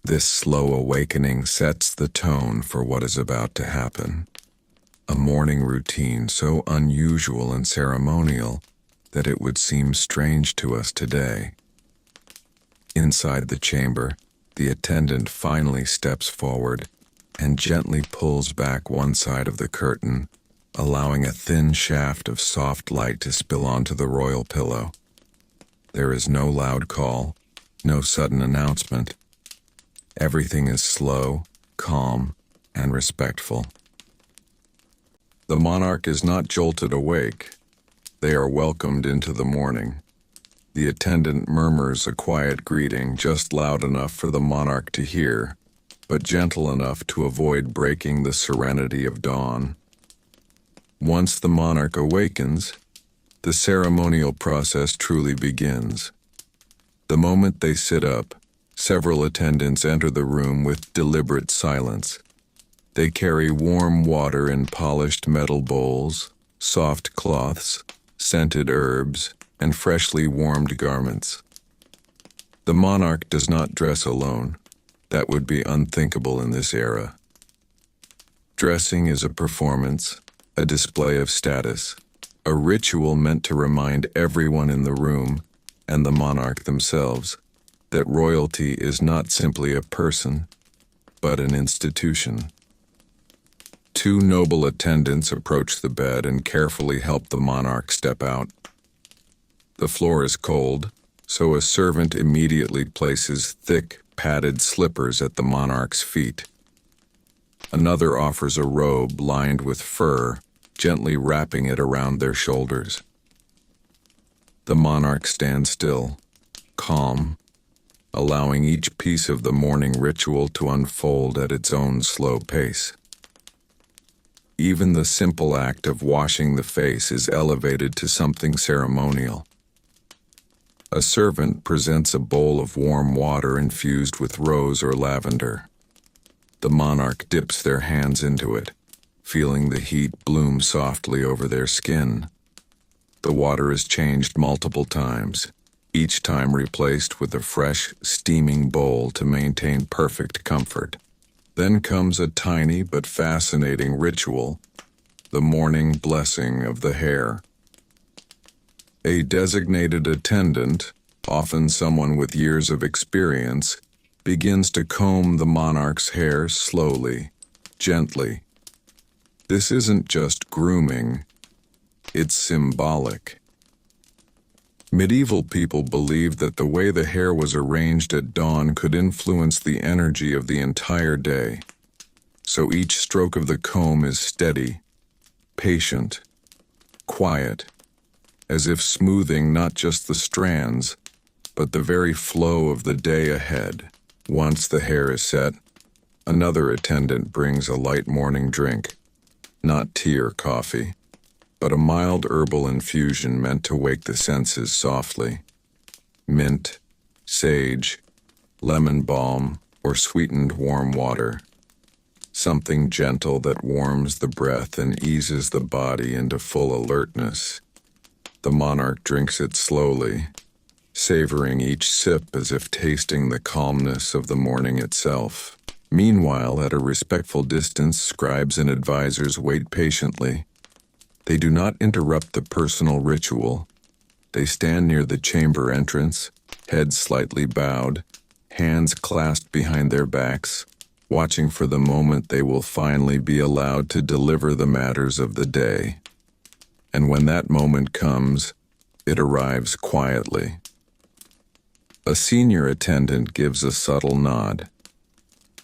This slow awakening sets the tone for what is about to happen. A morning routine so unusual and ceremonial that it would seem strange to us today. Inside the chamber, the attendant finally steps forward and gently pulls back one side of the curtain, allowing a thin shaft of soft light to spill onto the royal pillow. There is no loud call, no sudden announcement. Everything is slow, calm, and respectful. The monarch is not jolted awake. They are welcomed into the morning. The attendant murmurs a quiet greeting, just loud enough for the monarch to hear, but gentle enough to avoid breaking the serenity of dawn. Once the monarch awakens, the ceremonial process truly begins. The moment they sit up, several attendants enter the room with deliberate silence. They carry warm water in polished metal bowls, soft cloths, scented herbs, and freshly warmed garments. The monarch does not dress alone. That would be unthinkable in this era. Dressing is a performance, a display of status, a ritual meant to remind everyone in the room, and the monarch themselves, that royalty is not simply a person, but an institution. Two noble attendants approach the bed and carefully help the monarch step out. The floor is cold, so a servant immediately places thick, padded slippers at the monarch's feet. Another offers a robe lined with fur, gently wrapping it around their shoulders. The monarch stands still, calm, allowing each piece of the morning ritual to unfold at its own slow pace. Even the simple act of washing the face is elevated to something ceremonial. A servant presents a bowl of warm water infused with rose or lavender. The monarch dips their hands into it, feeling the heat bloom softly over their skin. The water is changed multiple times, each time replaced with a fresh, steaming bowl to maintain perfect comfort. Then comes a tiny but fascinating ritual, the morning blessing of the hair. A designated attendant, often someone with years of experience, begins to comb the monarch's hair slowly, gently. This isn't just grooming, it's symbolic. Medieval people believed that the way the hair was arranged at dawn could influence the energy of the entire day. So each stroke of the comb is steady, patient, quiet, as if smoothing not just the strands, but the very flow of the day ahead. Once the hair is set, another attendant brings a light morning drink, not tea or coffee, but a mild herbal infusion meant to wake the senses softly. Mint, sage, lemon balm, or sweetened warm water. Something gentle that warms the breath and eases the body into full alertness. The monarch drinks it slowly, savoring each sip as if tasting the calmness of the morning itself. Meanwhile, at a respectful distance, scribes and advisors wait patiently. They do not interrupt the personal ritual. They stand near the chamber entrance, heads slightly bowed, hands clasped behind their backs, watching for the moment they will finally be allowed to deliver the matters of the day. And when that moment comes, it arrives quietly. A senior attendant gives a subtle nod.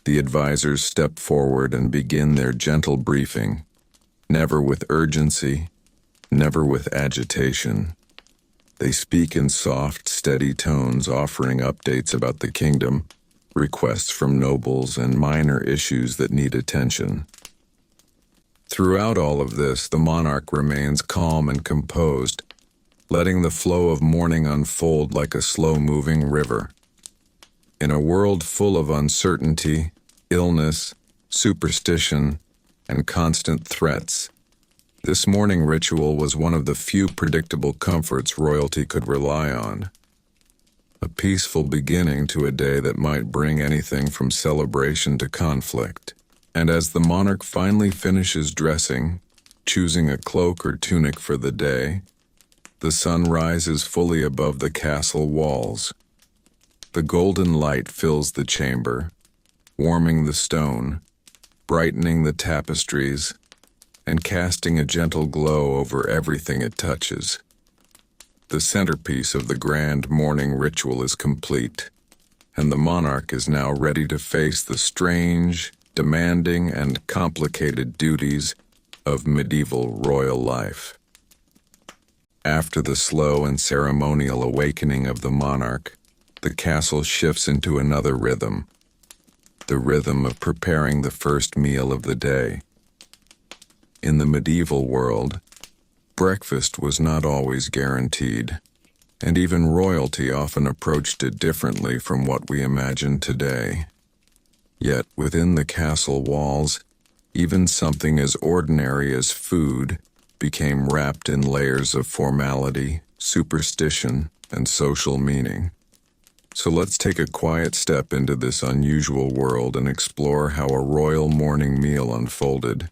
The advisors step forward and begin their gentle briefing, never with urgency, never with agitation. They speak in soft, steady tones, offering updates about the kingdom, requests from nobles, and minor issues that need attention. Throughout all of this, the monarch remains calm and composed, letting the flow of morning unfold like a slow-moving river. In a world full of uncertainty, illness, superstition, and constant threats, this morning ritual was one of the few predictable comforts royalty could rely on. A peaceful beginning to a day that might bring anything from celebration to conflict. And as the monarch finally finishes dressing, choosing a cloak or tunic for the day, the sun rises fully above the castle walls. The golden light fills the chamber, warming the stone, brightening the tapestries, and casting a gentle glow over everything it touches. The centerpiece of the grand morning ritual is complete, and the monarch is now ready to face the strange, demanding, and complicated duties of medieval royal life. After the slow and ceremonial awakening of the monarch, the castle shifts into another rhythm, the rhythm of preparing the first meal of the day. In the medieval world, breakfast was not always guaranteed, and even royalty often approached it differently from what we imagine today. Yet, within the castle walls, even something as ordinary as food became wrapped in layers of formality, superstition, and social meaning. So let's take a quiet step into this unusual world and explore how a royal morning meal unfolded.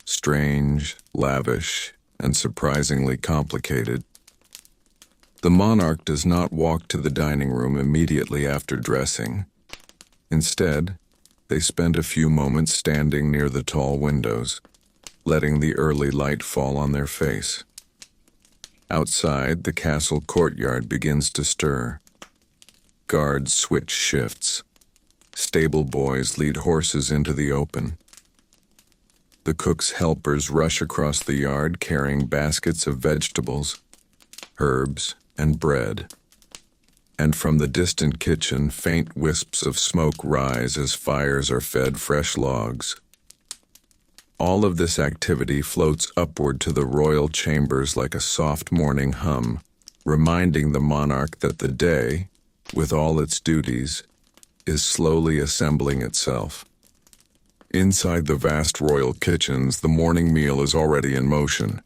Strange, lavish, and surprisingly complicated. The monarch does not walk to the dining room immediately after dressing. Instead, they spend a few moments standing near the tall windows, letting the early light fall on their face. Outside, the castle courtyard begins to stir. Guards switch shifts. Stable boys lead horses into the open. The cook's helpers rush across the yard carrying baskets of vegetables, herbs, and bread. And from the distant kitchen, faint wisps of smoke rise as fires are fed fresh logs. All of this activity floats upward to the royal chambers like a soft morning hum, reminding the monarch that the day, with all its duties, is slowly assembling itself. Inside the vast royal kitchens, the morning meal is already in motion.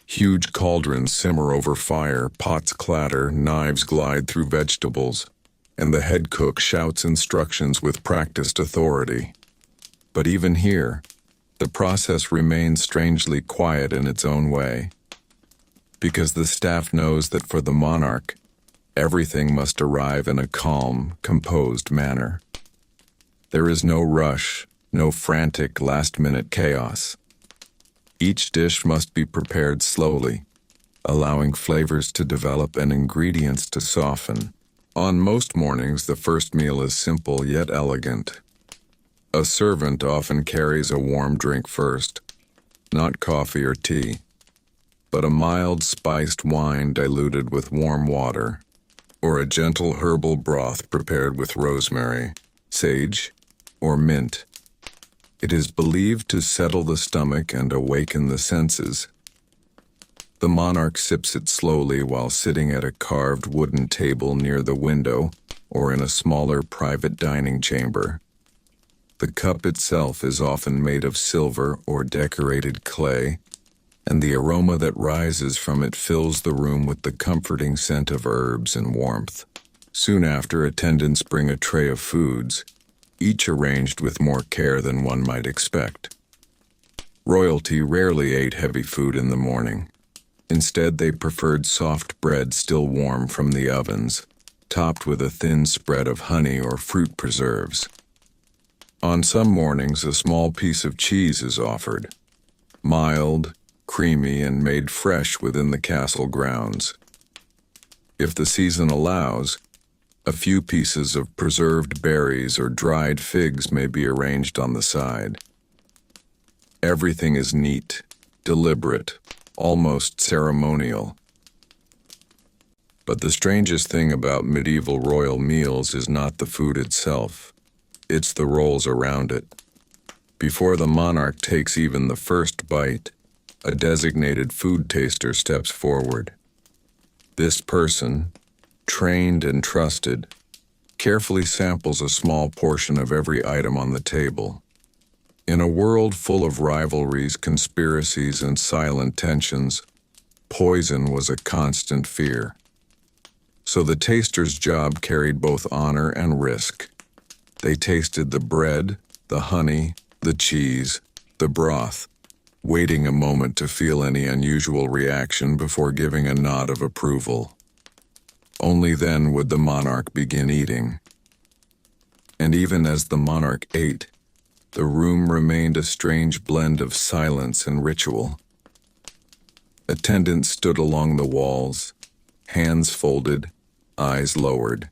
Huge cauldrons simmer over fire, pots clatter, knives glide through vegetables, and the head cook shouts instructions with practiced authority. But even here, the process remains strangely quiet in its own way, because the staff knows that for the monarch, everything must arrive in a calm, composed manner. There is no rush, no frantic last-minute chaos. Each dish must be prepared slowly, allowing flavors to develop and ingredients to soften. On most mornings, the first meal is simple yet elegant. A servant often carries a warm drink first, not coffee or tea, but a mild spiced wine diluted with warm water, or a gentle herbal broth prepared with rosemary, sage, or mint. It is believed to settle the stomach and awaken the senses. The monarch sips it slowly while sitting at a carved wooden table near the window or in a smaller private dining chamber. The cup itself is often made of silver or decorated clay, and the aroma that rises from it fills the room with the comforting scent of herbs and warmth. Soon after, attendants bring a tray of foods, each arranged with more care than one might expect. Royalty rarely ate heavy food in the morning. Instead, they preferred soft bread still warm from the ovens, topped with a thin spread of honey or fruit preserves. On some mornings, a small piece of cheese is offered, mild, creamy, and made fresh within the castle grounds. If the season allows, a few pieces of preserved berries or dried figs may be arranged on the side. Everything is neat, deliberate, almost ceremonial. But the strangest thing about medieval royal meals is not the food itself, it's the roles around it. Before the monarch takes even the first bite, a designated food taster steps forward. This person, trained and trusted, carefully samples a small portion of every item on the table. In a world full of rivalries, conspiracies, and silent tensions, poison was a constant fear. So the taster's job carried both honor and risk. They tasted the bread, the honey, the cheese, the broth, waiting a moment to feel any unusual reaction before giving a nod of approval. Only then would the monarch begin eating. And even as the monarch ate, the room remained a strange blend of silence and ritual. Attendants stood along the walls, hands folded, eyes lowered.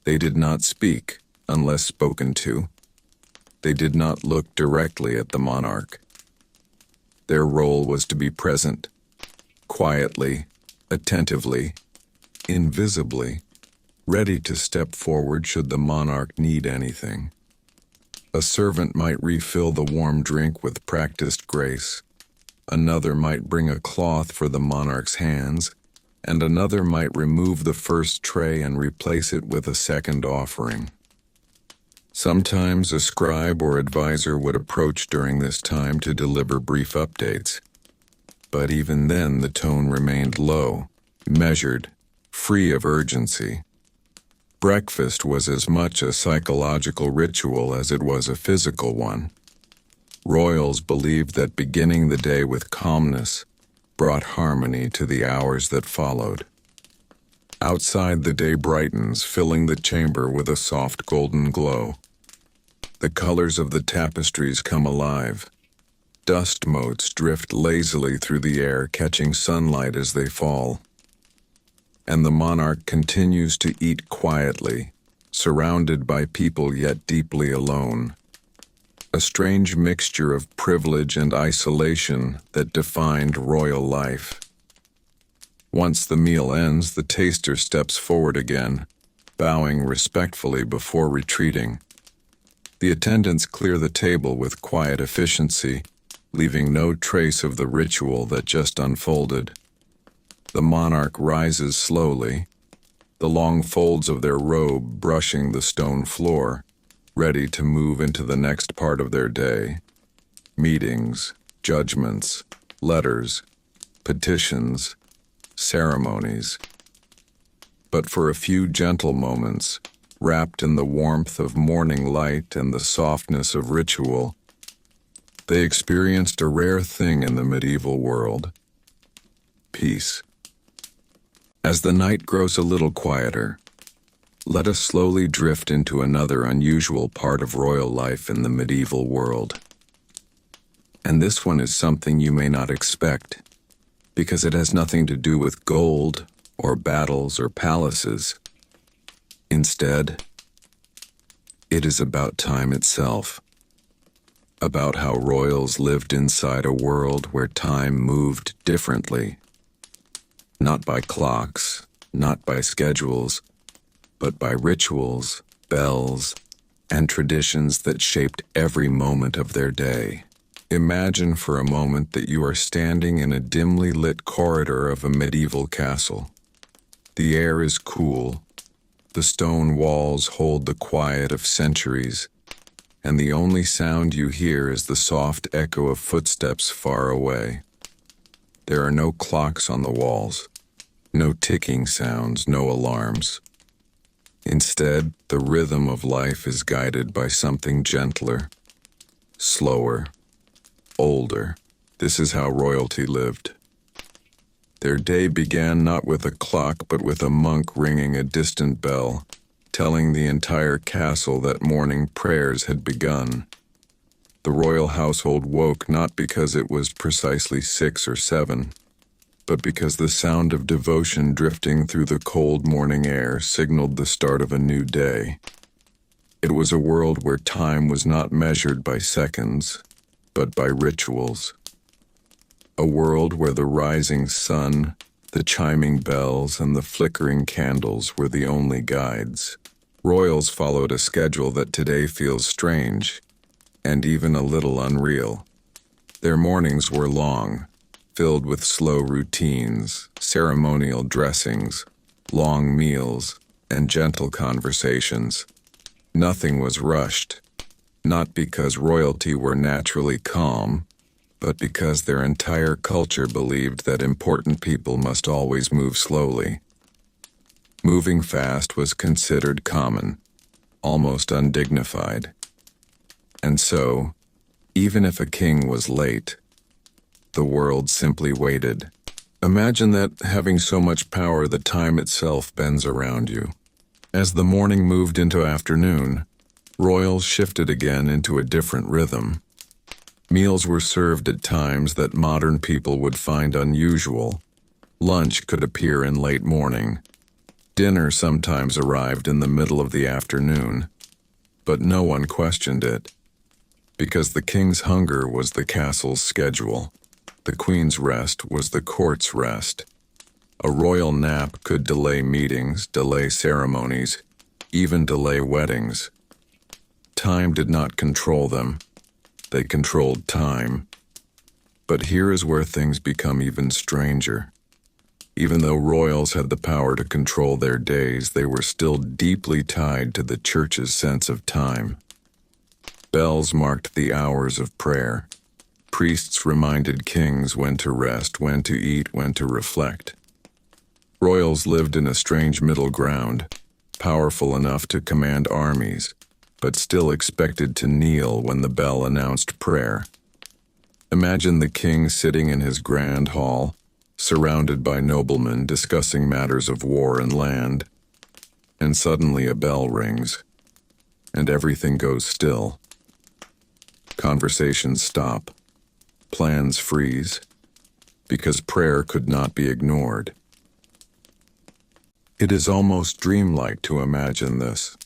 They did not speak unless spoken to. They did not look directly at the monarch. Their role was to be present, quietly, attentively, invisibly, ready to step forward should the monarch need anything. A servant might refill the warm drink with practiced grace. Another might bring a cloth for the monarch's hands, and another might remove the first tray and replace it with a second offering. Sometimes a scribe or advisor would approach during this time to deliver brief updates. But even then, the tone remained low, measured, free of urgency. Breakfast was as much a psychological ritual as it was a physical one. Royals believed that beginning the day with calmness brought harmony to the hours that followed. Outside, the day brightens, filling the chamber with a soft golden glow. The colors of the tapestries come alive. Dust motes drift lazily through the air, catching sunlight as they fall. And the monarch continues to eat quietly, surrounded by people yet deeply alone. A strange mixture of privilege and isolation that defined royal life. Once the meal ends, the taster steps forward again, bowing respectfully before retreating. The attendants clear the table with quiet efficiency, leaving no trace of the ritual that just unfolded. The monarch rises slowly, the long folds of their robe brushing the stone floor, ready to move into the next part of their day. Meetings, judgments, letters, petitions, ceremonies. But for a few gentle moments, wrapped in the warmth of morning light and the softness of ritual, they experienced a rare thing in the medieval world: peace. As the night grows a little quieter, let us slowly drift into another unusual part of royal life in the medieval world. And this one is something you may not expect, because it has nothing to do with gold or battles or palaces. Instead, it is about time itself, about how royals lived inside a world where time moved differently. Not by clocks, not by schedules, but by rituals, bells, and traditions that shaped every moment of their day. Imagine for a moment that you are standing in a dimly lit corridor of a medieval castle. The air is cool, the stone walls hold the quiet of centuries, and the only sound you hear is the soft echo of footsteps far away. There are no clocks on the walls, no ticking sounds, no alarms. Instead, the rhythm of life is guided by something gentler, slower, older. This is how royalty lived. Their day began not with a clock, but with a monk ringing a distant bell, telling the entire castle that morning prayers had begun. The royal household woke not because it was precisely 6 or 7, but because the sound of devotion drifting through the cold morning air signaled the start of a new day. It was a world where time was not measured by seconds, but by rituals. A world where the rising sun, the chiming bells, and the flickering candles were the only guides. Royals followed a schedule that today feels strange, and even a little unreal. Their mornings were long, filled with slow routines, ceremonial dressings, long meals, and gentle conversations. Nothing was rushed, not because royalty were naturally calm, but because their entire culture believed that important people must always move slowly. Moving fast was considered common, almost undignified. And so, even if a king was late, the world simply waited. Imagine that having so much power that time itself bends around you. As the morning moved into afternoon, royals shifted again into a different rhythm. Meals were served at times that modern people would find unusual. Lunch could appear in late morning. Dinner sometimes arrived in the middle of the afternoon, but no one questioned it, because the king's hunger was the castle's schedule. The queen's rest was the court's rest. A royal nap could delay meetings, delay ceremonies, even delay weddings. Time did not control them. They controlled time. But here is where things become even stranger. Even though royals had the power to control their days, they were still deeply tied to the church's sense of time. Bells marked the hours of prayer. Priests reminded kings when to rest, when to eat, when to reflect. Royals lived in a strange middle ground, powerful enough to command armies, but still expected to kneel when the bell announced prayer. Imagine the king sitting in his grand hall, surrounded by noblemen discussing matters of war and land, and suddenly a bell rings, and everything goes still. Conversations stop. Plans freeze, because prayer could not be ignored. It is almost dreamlike to imagine this.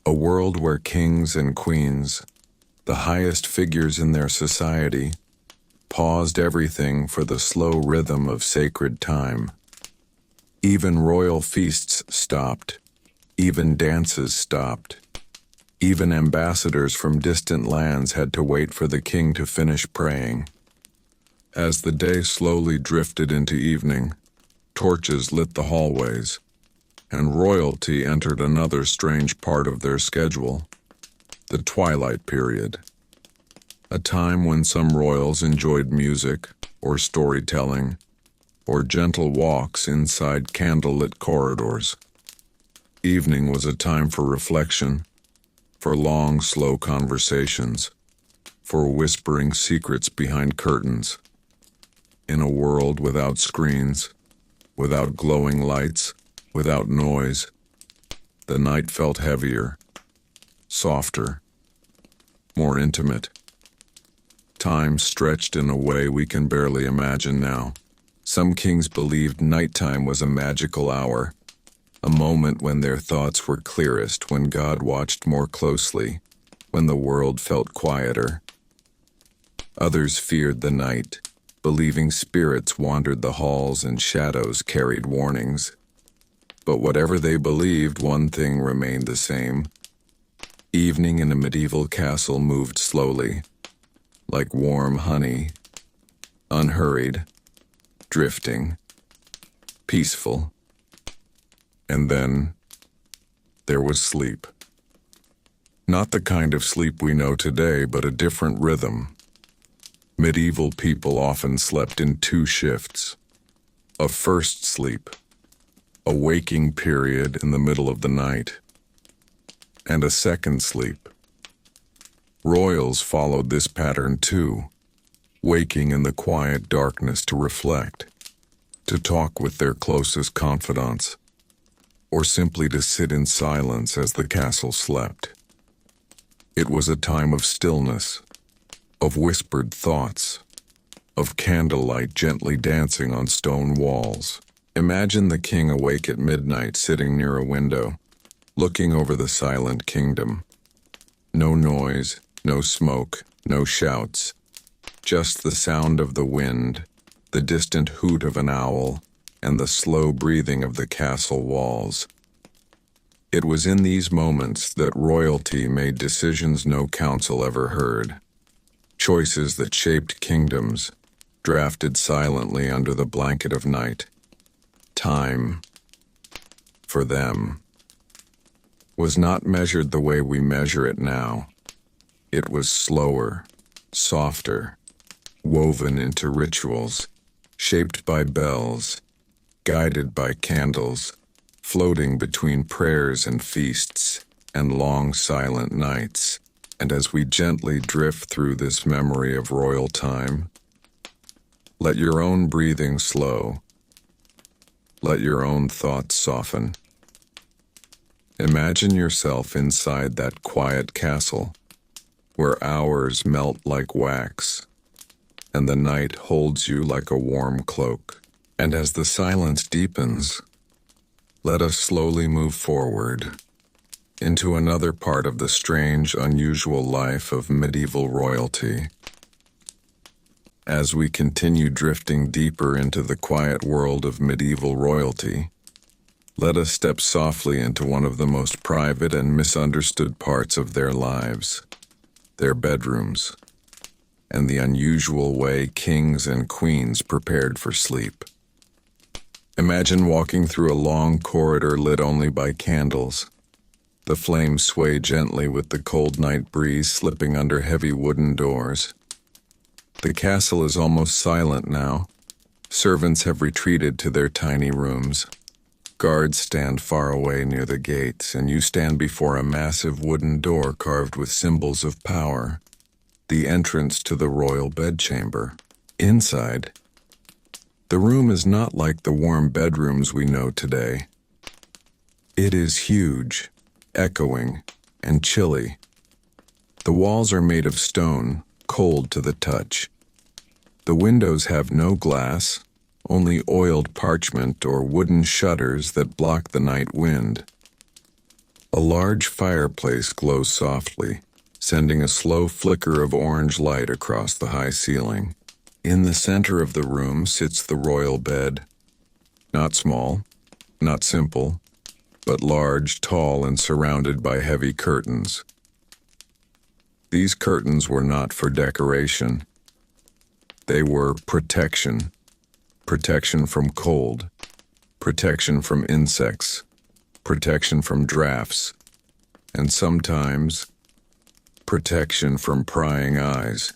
A world where kings and queens, the highest figures in their society, paused everything for the slow rhythm of sacred time. Even royal feasts stopped. Even dances stopped. Even ambassadors from distant lands had to wait for the king to finish praying. As the day slowly drifted into evening, torches lit the hallways, and royalty entered another strange part of their schedule, the twilight period. A time when some royals enjoyed music, or storytelling, or gentle walks inside candlelit corridors. Evening was a time for reflection, for long, slow conversations, for whispering secrets behind curtains. In a world without screens, without glowing lights, without noise, the night felt heavier, softer, more intimate. Time stretched in a way we can barely imagine now. Some kings believed nighttime was a magical hour, a moment when their thoughts were clearest, when God watched more closely, when the world felt quieter. Others feared the night, believing spirits wandered the halls and shadows carried warnings. But whatever they believed, one thing remained the same. Evening in a medieval castle moved slowly, like warm honey, unhurried, drifting, peaceful. And then there was sleep. Not the kind of sleep we know today, but a different rhythm. Medieval people often slept in two shifts: a first sleep, a waking period in the middle of the night, and a second sleep. Royals followed this pattern too, waking in the quiet darkness to reflect, to talk with their closest confidants, or simply to sit in silence as the castle slept. It was a time of stillness, of whispered thoughts, of candlelight gently dancing on stone walls. Imagine the king awake at midnight sitting near a window, looking over the silent kingdom. No noise, no smoke, no shouts, just the sound of the wind, the distant hoot of an owl, and the slow breathing of the castle walls. It was in these moments that royalty made decisions no council ever heard. Choices that shaped kingdoms, drafted silently under the blanket of night. Time, for them, was not measured the way we measure it now. It was slower, softer, woven into rituals, shaped by bells, guided by candles, floating between prayers and feasts and long silent nights. And as we gently drift through this memory of royal time, let your own breathing slow. Let your own thoughts soften. Imagine yourself inside that quiet castle, where hours melt like wax, and the night holds you like a warm cloak. And as the silence deepens, let us slowly move forward into another part of the strange, unusual life of medieval royalty. As we continue drifting deeper into the quiet world of medieval royalty, let us step softly into one of the most private and misunderstood parts of their lives, their bedrooms, and the unusual way kings and queens prepared for sleep. Imagine walking through a long corridor lit only by candles. The flames sway gently with the cold night breeze slipping under heavy wooden doors. The castle is almost silent now. Servants have retreated to their tiny rooms. Guards stand far away near the gates, and you stand before a massive wooden door carved with symbols of power, the entrance to the royal bedchamber. Inside, the room is not like the warm bedrooms we know today. It is huge, echoing, and chilly. The walls are made of stone, cold to the touch. The windows have no glass, only oiled parchment or wooden shutters that block the night wind. A large fireplace glows softly, sending a slow flicker of orange light across the high ceiling. In the center of the room sits the royal bed. Not small, not simple, but large, tall, and surrounded by heavy curtains. These curtains were not for decoration. They were protection. Protection from cold, protection from insects, protection from drafts, and sometimes protection from prying eyes.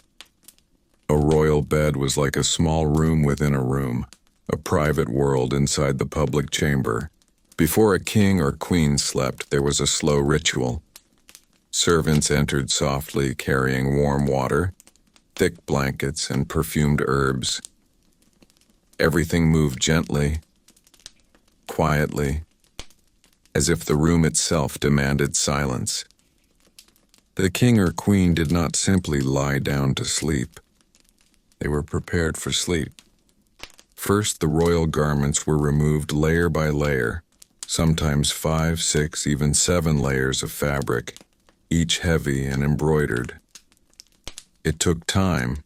A royal bed was like a small room within a room, a private world inside the public chamber. Before a king or queen slept, there was a slow ritual. Servants entered softly, carrying warm water, thick blankets, and perfumed herbs. Everything moved gently, quietly, as if the room itself demanded silence. The king or queen did not simply lie down to sleep. They were prepared for sleep. First, the royal garments were removed layer by layer, sometimes 5, 6, even 7 layers of fabric, each heavy and embroidered. It took time,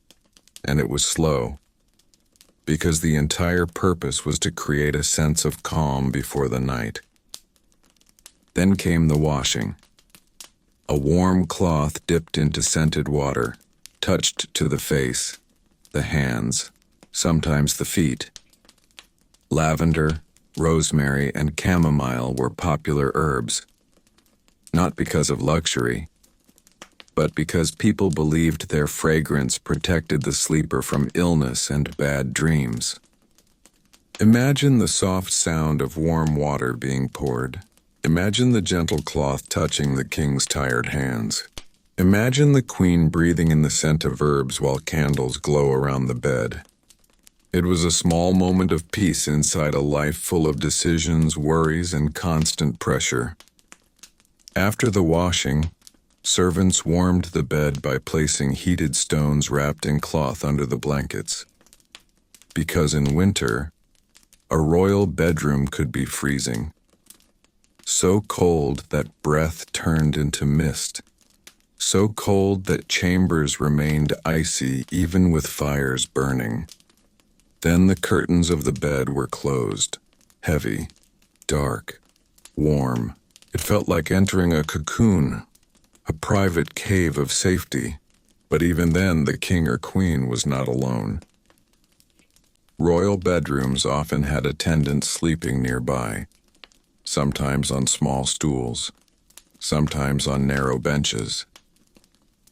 and it was slow, because the entire purpose was to create a sense of calm before the night. Then came the washing. A warm cloth dipped into scented water, touched to the face, the hands, sometimes the feet. Lavender, rosemary, and chamomile were popular herbs, not because of luxury, but because people believed their fragrance protected the sleeper from illness and bad dreams. Imagine the soft sound of warm water being poured. Imagine the gentle cloth touching the king's tired hands. Imagine the queen breathing in the scent of herbs while candles glow around the bed. It was a small moment of peace inside a life full of decisions, worries, and constant pressure. After the washing, servants warmed the bed by placing heated stones wrapped in cloth under the blankets. Because in winter, a royal bedroom could be freezing. So cold that breath turned into mist. So cold that chambers remained icy even with fires burning. Then the curtains of the bed were closed, heavy, dark, warm. It felt like entering a cocoon, a private cave of safety. But even then, the king or queen was not alone. Royal bedrooms often had attendants sleeping nearby, sometimes on small stools, sometimes on narrow benches.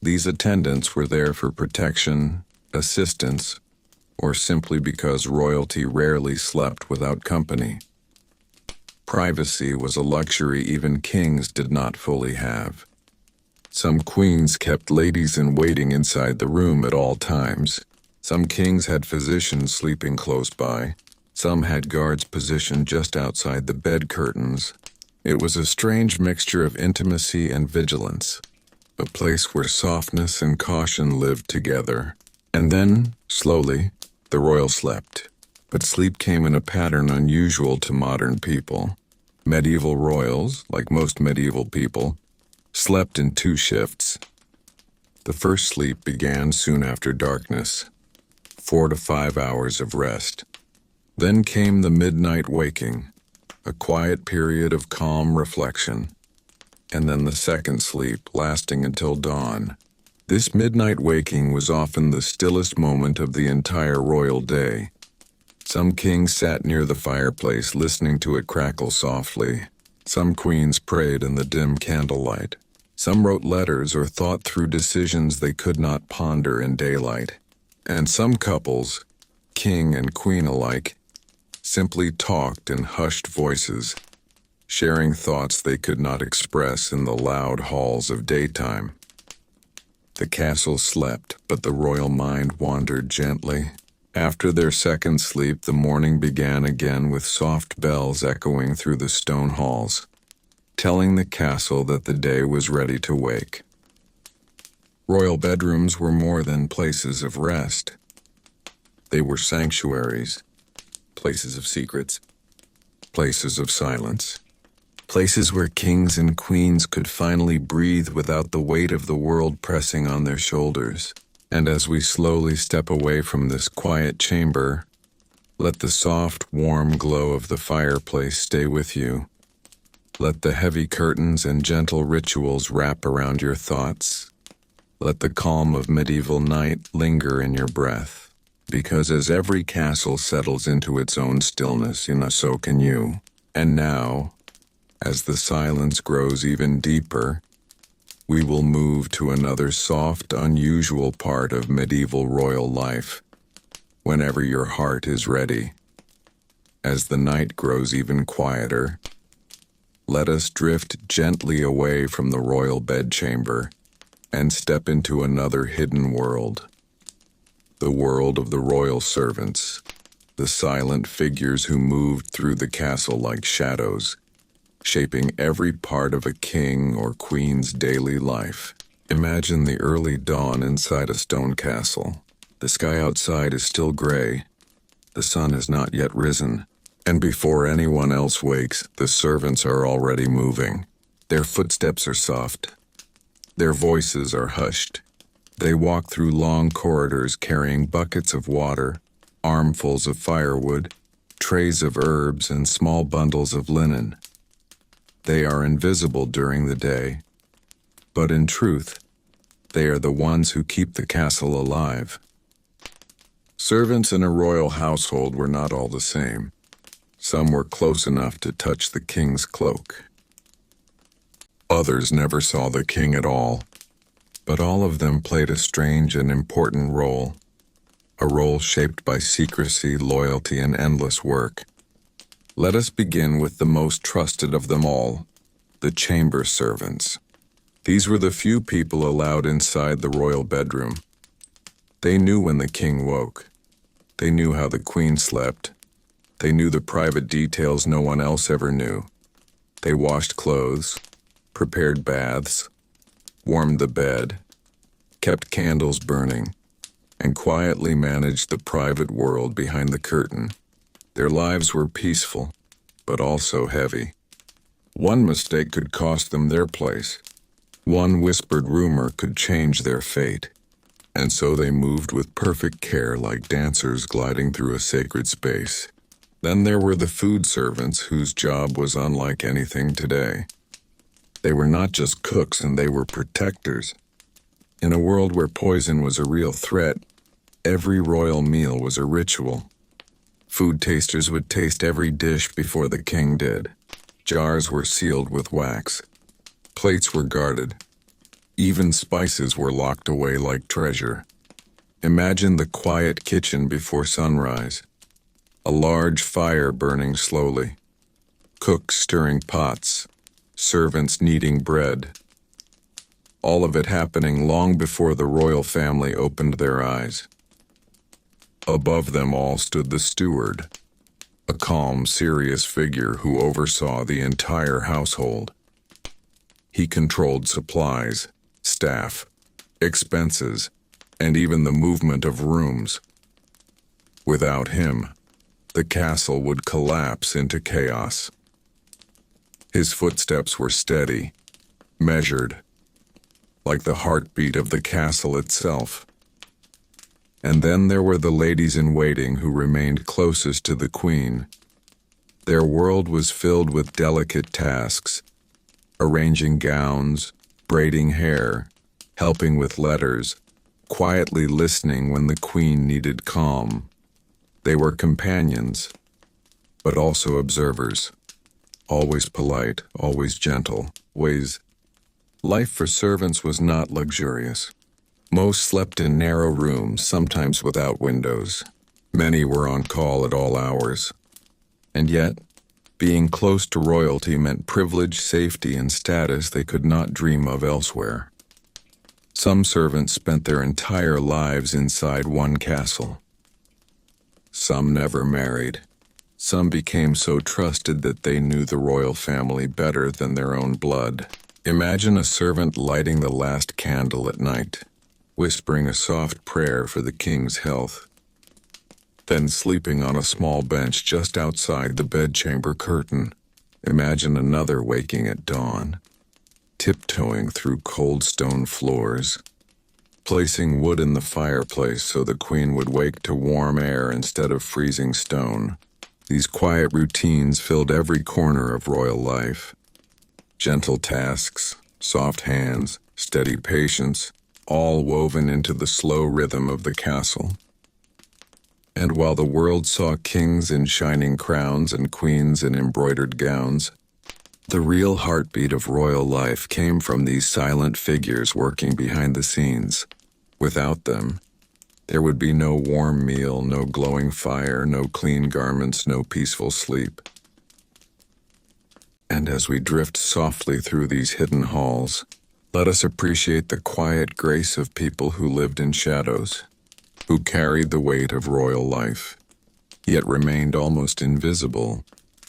These attendants were there for protection, assistance, or simply because royalty rarely slept without company. Privacy was a luxury even kings did not fully have. Some queens kept ladies-in-waiting inside the room at all times. Some kings had physicians sleeping close by. Some had guards positioned just outside the bed curtains. It was a strange mixture of intimacy and vigilance, a place where softness and caution lived together. And then, slowly, the royal slept. But sleep came in a pattern unusual to modern people. Medieval royals, like most medieval people, slept in 2 shifts. The first sleep began soon after darkness, 4 to 5 hours of rest. Then came the midnight waking, a quiet period of calm reflection. And then the second sleep, lasting until dawn. This midnight waking was often the stillest moment of the entire royal day. Some kings sat near the fireplace listening to it crackle softly. Some queens prayed in the dim candlelight. Some wrote letters or thought through decisions they could not ponder in daylight. And some couples, king and queen alike, simply talked in hushed voices, sharing thoughts they could not express in the loud halls of daytime. The castle slept, but the royal mind wandered gently. After their second sleep, the morning began again with soft bells echoing through the stone halls, telling the castle that the day was ready to wake. Royal bedrooms were more than places of rest. They were sanctuaries, places of secrets, places of silence. Places where kings and queens could finally breathe without the weight of the world pressing on their shoulders. And as we slowly step away from this quiet chamber, let the soft, warm glow of the fireplace stay with you. Let the heavy curtains and gentle rituals wrap around your thoughts. Let the calm of medieval night linger in your breath. Because as every castle settles into its own stillness, so can you. And now, as the silence grows even deeper, we will move to another soft, unusual part of medieval royal life, whenever your heart is ready. As the night grows even quieter, let us drift gently away from the royal bedchamber and step into another hidden world, the world of the royal servants, the silent figures who moved through the castle like shadows, shaping every part of a king or queen's daily life. Imagine the early dawn inside a stone castle. The sky outside is still gray. The sun has not yet risen. And before anyone else wakes, the servants are already moving. Their footsteps are soft. Their voices are hushed. They walk through long corridors carrying buckets of water, armfuls of firewood, trays of herbs, and small bundles of linen. They are invisible during the day, but in truth, they are the ones who keep the castle alive. Servants in a royal household were not all the same. Some were close enough to touch the king's cloak. Others never saw the king at all. But all of them played a strange and important role, a role shaped by secrecy, loyalty, and endless work. Let us begin with the most trusted of them all, the chamber servants. These were the few people allowed inside the royal bedroom. They knew when the king woke. They knew how the queen slept. They knew the private details no one else ever knew. They washed clothes, prepared baths, warmed the bed, kept candles burning, and quietly managed the private world behind the curtain. Their lives were peaceful, but also heavy. One mistake could cost them their place. One whispered rumor could change their fate. And so they moved with perfect care like dancers gliding through a sacred space. Then there were the food servants whose job was unlike anything today. They were not just cooks, and they were protectors. In a world where poison was a real threat, every royal meal was a ritual. Food tasters would taste every dish before the king did. Jars were sealed with wax. Plates were guarded. Even spices were locked away like treasure. Imagine the quiet kitchen before sunrise. A large fire burning slowly. Cooks stirring pots. Servants kneading bread. All of it happening long before the royal family opened their eyes. Above them all stood the steward, a calm, serious figure who oversaw the entire household. He controlled supplies, staff, expenses, and even the movement of rooms. Without him, the castle would collapse into chaos. His footsteps were steady, measured, like the heartbeat of the castle itself. And then there were the ladies-in-waiting who remained closest to the queen. Their world was filled with delicate tasks, arranging gowns, braiding hair, helping with letters, quietly listening when the queen needed calm. They were companions, but also observers, always polite, always gentle, always. Life for servants was not luxurious. Most slept in narrow rooms, sometimes without windows. Many were on call at all hours. And yet, being close to royalty meant privilege, safety, and status they could not dream of elsewhere. Some servants spent their entire lives inside one castle. Some never married. Some became so trusted that they knew the royal family better than their own blood. Imagine a servant lighting the last candle at night, whispering a soft prayer for the king's health, then sleeping on a small bench just outside the bedchamber curtain. Imagine another waking at dawn, tiptoeing through cold stone floors, placing wood in the fireplace so the queen would wake to warm air instead of freezing stone. These quiet routines filled every corner of royal life. Gentle tasks, soft hands, steady patience, all woven into the slow rhythm of the castle. And while the world saw kings in shining crowns and queens in embroidered gowns, the real heartbeat of royal life came from these silent figures working behind the scenes. Without them, there would be no warm meal, no glowing fire, no clean garments, no peaceful sleep. And as we drift softly through these hidden halls, let us appreciate the quiet grace of people who lived in shadows, who carried the weight of royal life, yet remained almost invisible.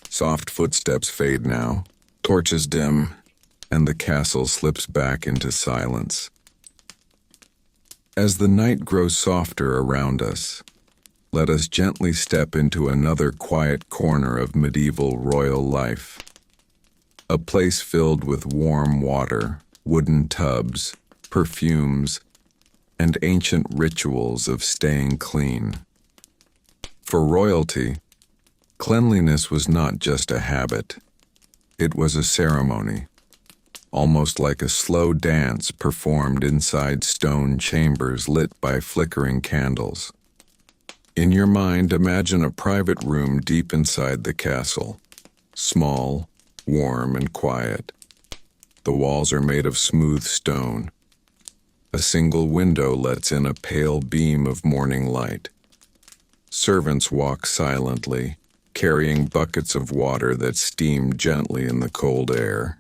Soft footsteps fade now, torches dim, and the castle slips back into silence. As the night grows softer around us, let us gently step into another quiet corner of medieval royal life. A place filled with warm water, wooden tubs, perfumes, and ancient rituals of staying clean. For royalty, cleanliness was not just a habit. It was a ceremony, almost like a slow dance performed inside stone chambers lit by flickering candles. In your mind, imagine a private room deep inside the castle, small, warm, and quiet. The walls are made of smooth stone. A single window lets in a pale beam of morning light. Servants walk silently, carrying buckets of water that steam gently in the cold air.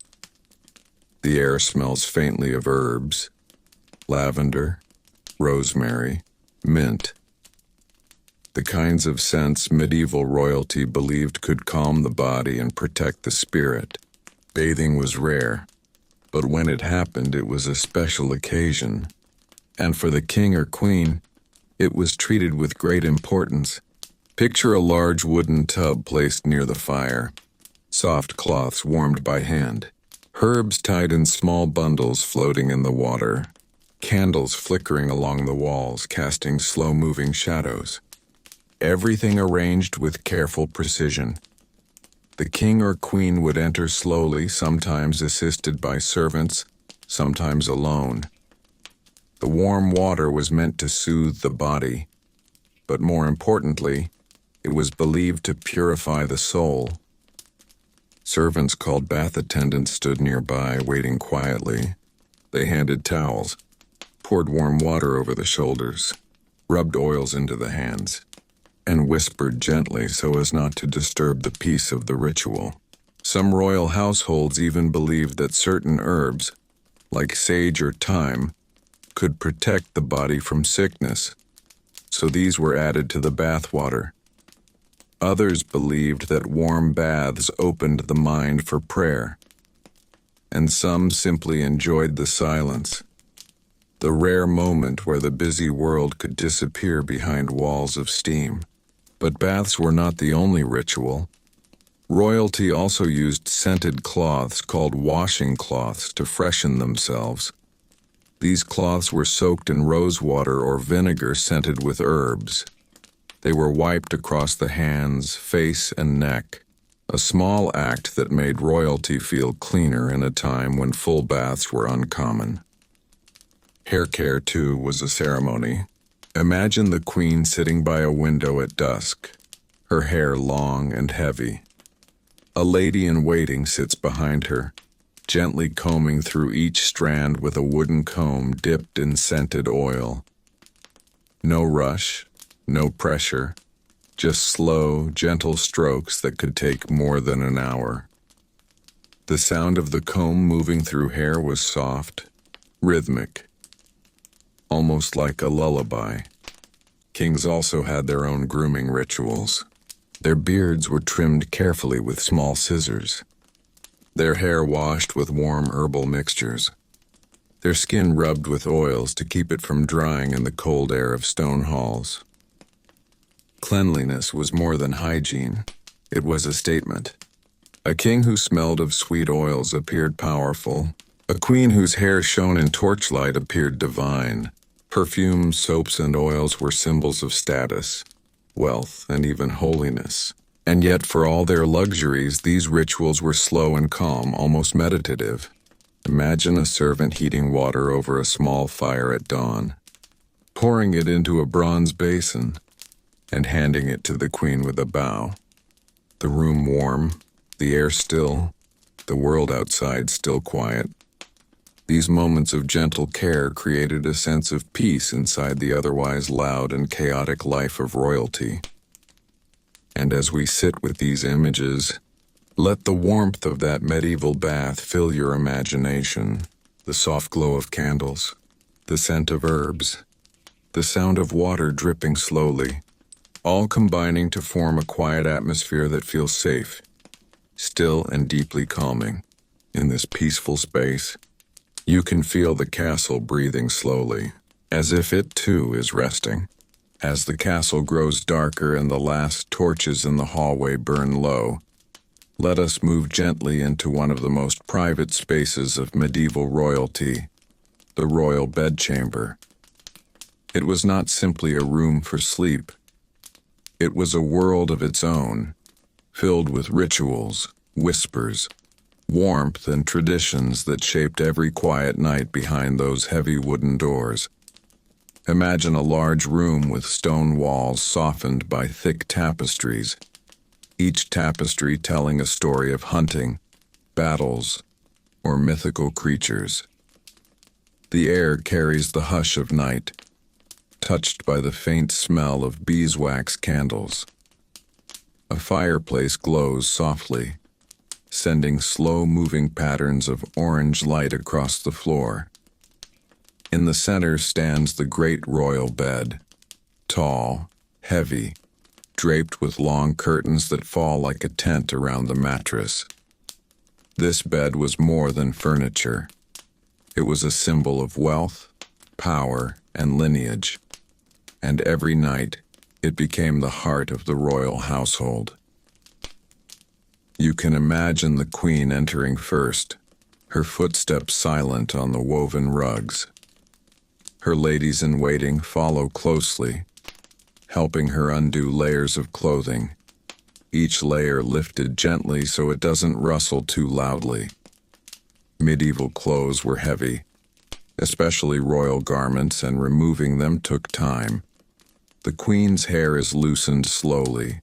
The air smells faintly of herbs, lavender, rosemary, mint. The kinds of scents medieval royalty believed could calm the body and protect the spirit. Bathing was rare, but when it happened, it was a special occasion. And for the king or queen, it was treated with great importance. Picture a large wooden tub placed near the fire, soft cloths warmed by hand, herbs tied in small bundles floating in the water, candles flickering along the walls, casting slow-moving shadows. Everything arranged with careful precision. The king or queen would enter slowly, sometimes assisted by servants, sometimes alone. The warm water was meant to soothe the body, but more importantly, it was believed to purify the soul. Servants called bath attendants stood nearby, waiting quietly. They handed towels, poured warm water over the shoulders, rubbed oils into the hands, and whispered gently so as not to disturb the peace of the ritual. Some royal households even believed that certain herbs, like sage or thyme, could protect the body from sickness, so these were added to the bath water. Others believed that warm baths opened the mind for prayer, and some simply enjoyed the silence, the rare moment where the busy world could disappear behind walls of steam. But baths were not the only ritual. Royalty also used scented cloths called washing cloths to freshen themselves. These cloths were soaked in rose water or vinegar scented with herbs. They were wiped across the hands, face, and neck, a small act that made royalty feel cleaner in a time when full baths were uncommon. Hair care, too, was a ceremony. Imagine the queen sitting by a window at dusk, her hair long and heavy. A lady in waiting sits behind her, gently combing through each strand with a wooden comb dipped in scented oil. No rush, no pressure, just slow, gentle strokes that could take more than an hour. The sound of the comb moving through hair was soft, rhythmic, almost like a lullaby. Kings also had their own grooming rituals. Their beards were trimmed carefully with small scissors, their hair washed with warm herbal mixtures, their skin rubbed with oils to keep it from drying in the cold air of stone halls. Cleanliness was more than hygiene. It was a statement. A king who smelled of sweet oils appeared powerful. A queen whose hair shone in torchlight appeared divine. Perfumes, soaps, and oils were symbols of status, wealth, and even holiness. And yet, for all their luxuries, these rituals were slow and calm, almost meditative. Imagine a servant heating water over a small fire at dawn, pouring it into a bronze basin, and handing it to the queen with a bow. The room warm, the air still, the world outside still quiet. These moments of gentle care created a sense of peace inside the otherwise loud and chaotic life of royalty. And as we sit with these images, let the warmth of that medieval bath fill your imagination, the soft glow of candles, the scent of herbs, the sound of water dripping slowly, all combining to form a quiet atmosphere that feels safe, still and deeply calming. In this peaceful space, you can feel the castle breathing slowly, as if it too is resting. As the castle grows darker and the last torches in the hallway burn low, let us move gently into one of the most private spaces of medieval royalty, the royal bedchamber. It was not simply a room for sleep. It was a world of its own, filled with rituals, whispers, warmth, and traditions that shaped every quiet night behind those heavy wooden doors. Imagine a large room with stone walls softened by thick tapestries, each tapestry telling a story of hunting, battles, or mythical creatures. The air carries the hush of night, touched by the faint smell of beeswax candles. A fireplace glows softly, sending slow-moving patterns of orange light across the floor. In the center stands the great royal bed, tall, heavy, draped with long curtains that fall like a tent around the mattress. This bed was more than furniture. It was a symbol of wealth, power, and lineage. And every night, it became the heart of the royal household. You can imagine the queen entering first, her footsteps silent on the woven rugs. Her ladies-in-waiting follow closely, helping her undo layers of clothing, each layer lifted gently so it doesn't rustle too loudly. Medieval clothes were heavy, especially royal garments, and removing them took time. The queen's hair is loosened slowly,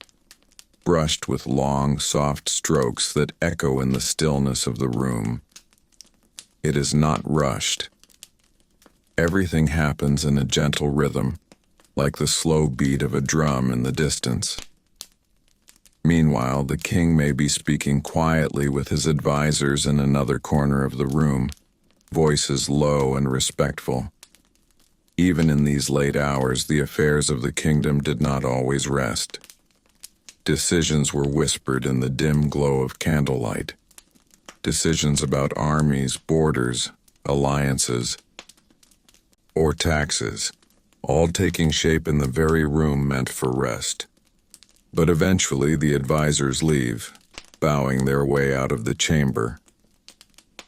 brushed with long, soft strokes that echo in the stillness of the room. It is not rushed. Everything happens in a gentle rhythm, like the slow beat of a drum in the distance. Meanwhile, the king may be speaking quietly with his advisors in another corner of the room, voices low and respectful. Even in these late hours, the affairs of the kingdom did not always rest. Decisions were whispered in the dim glow of candlelight. Decisions about armies, borders, alliances, or taxes, all taking shape in the very room meant for rest. But eventually the advisors leave, bowing their way out of the chamber.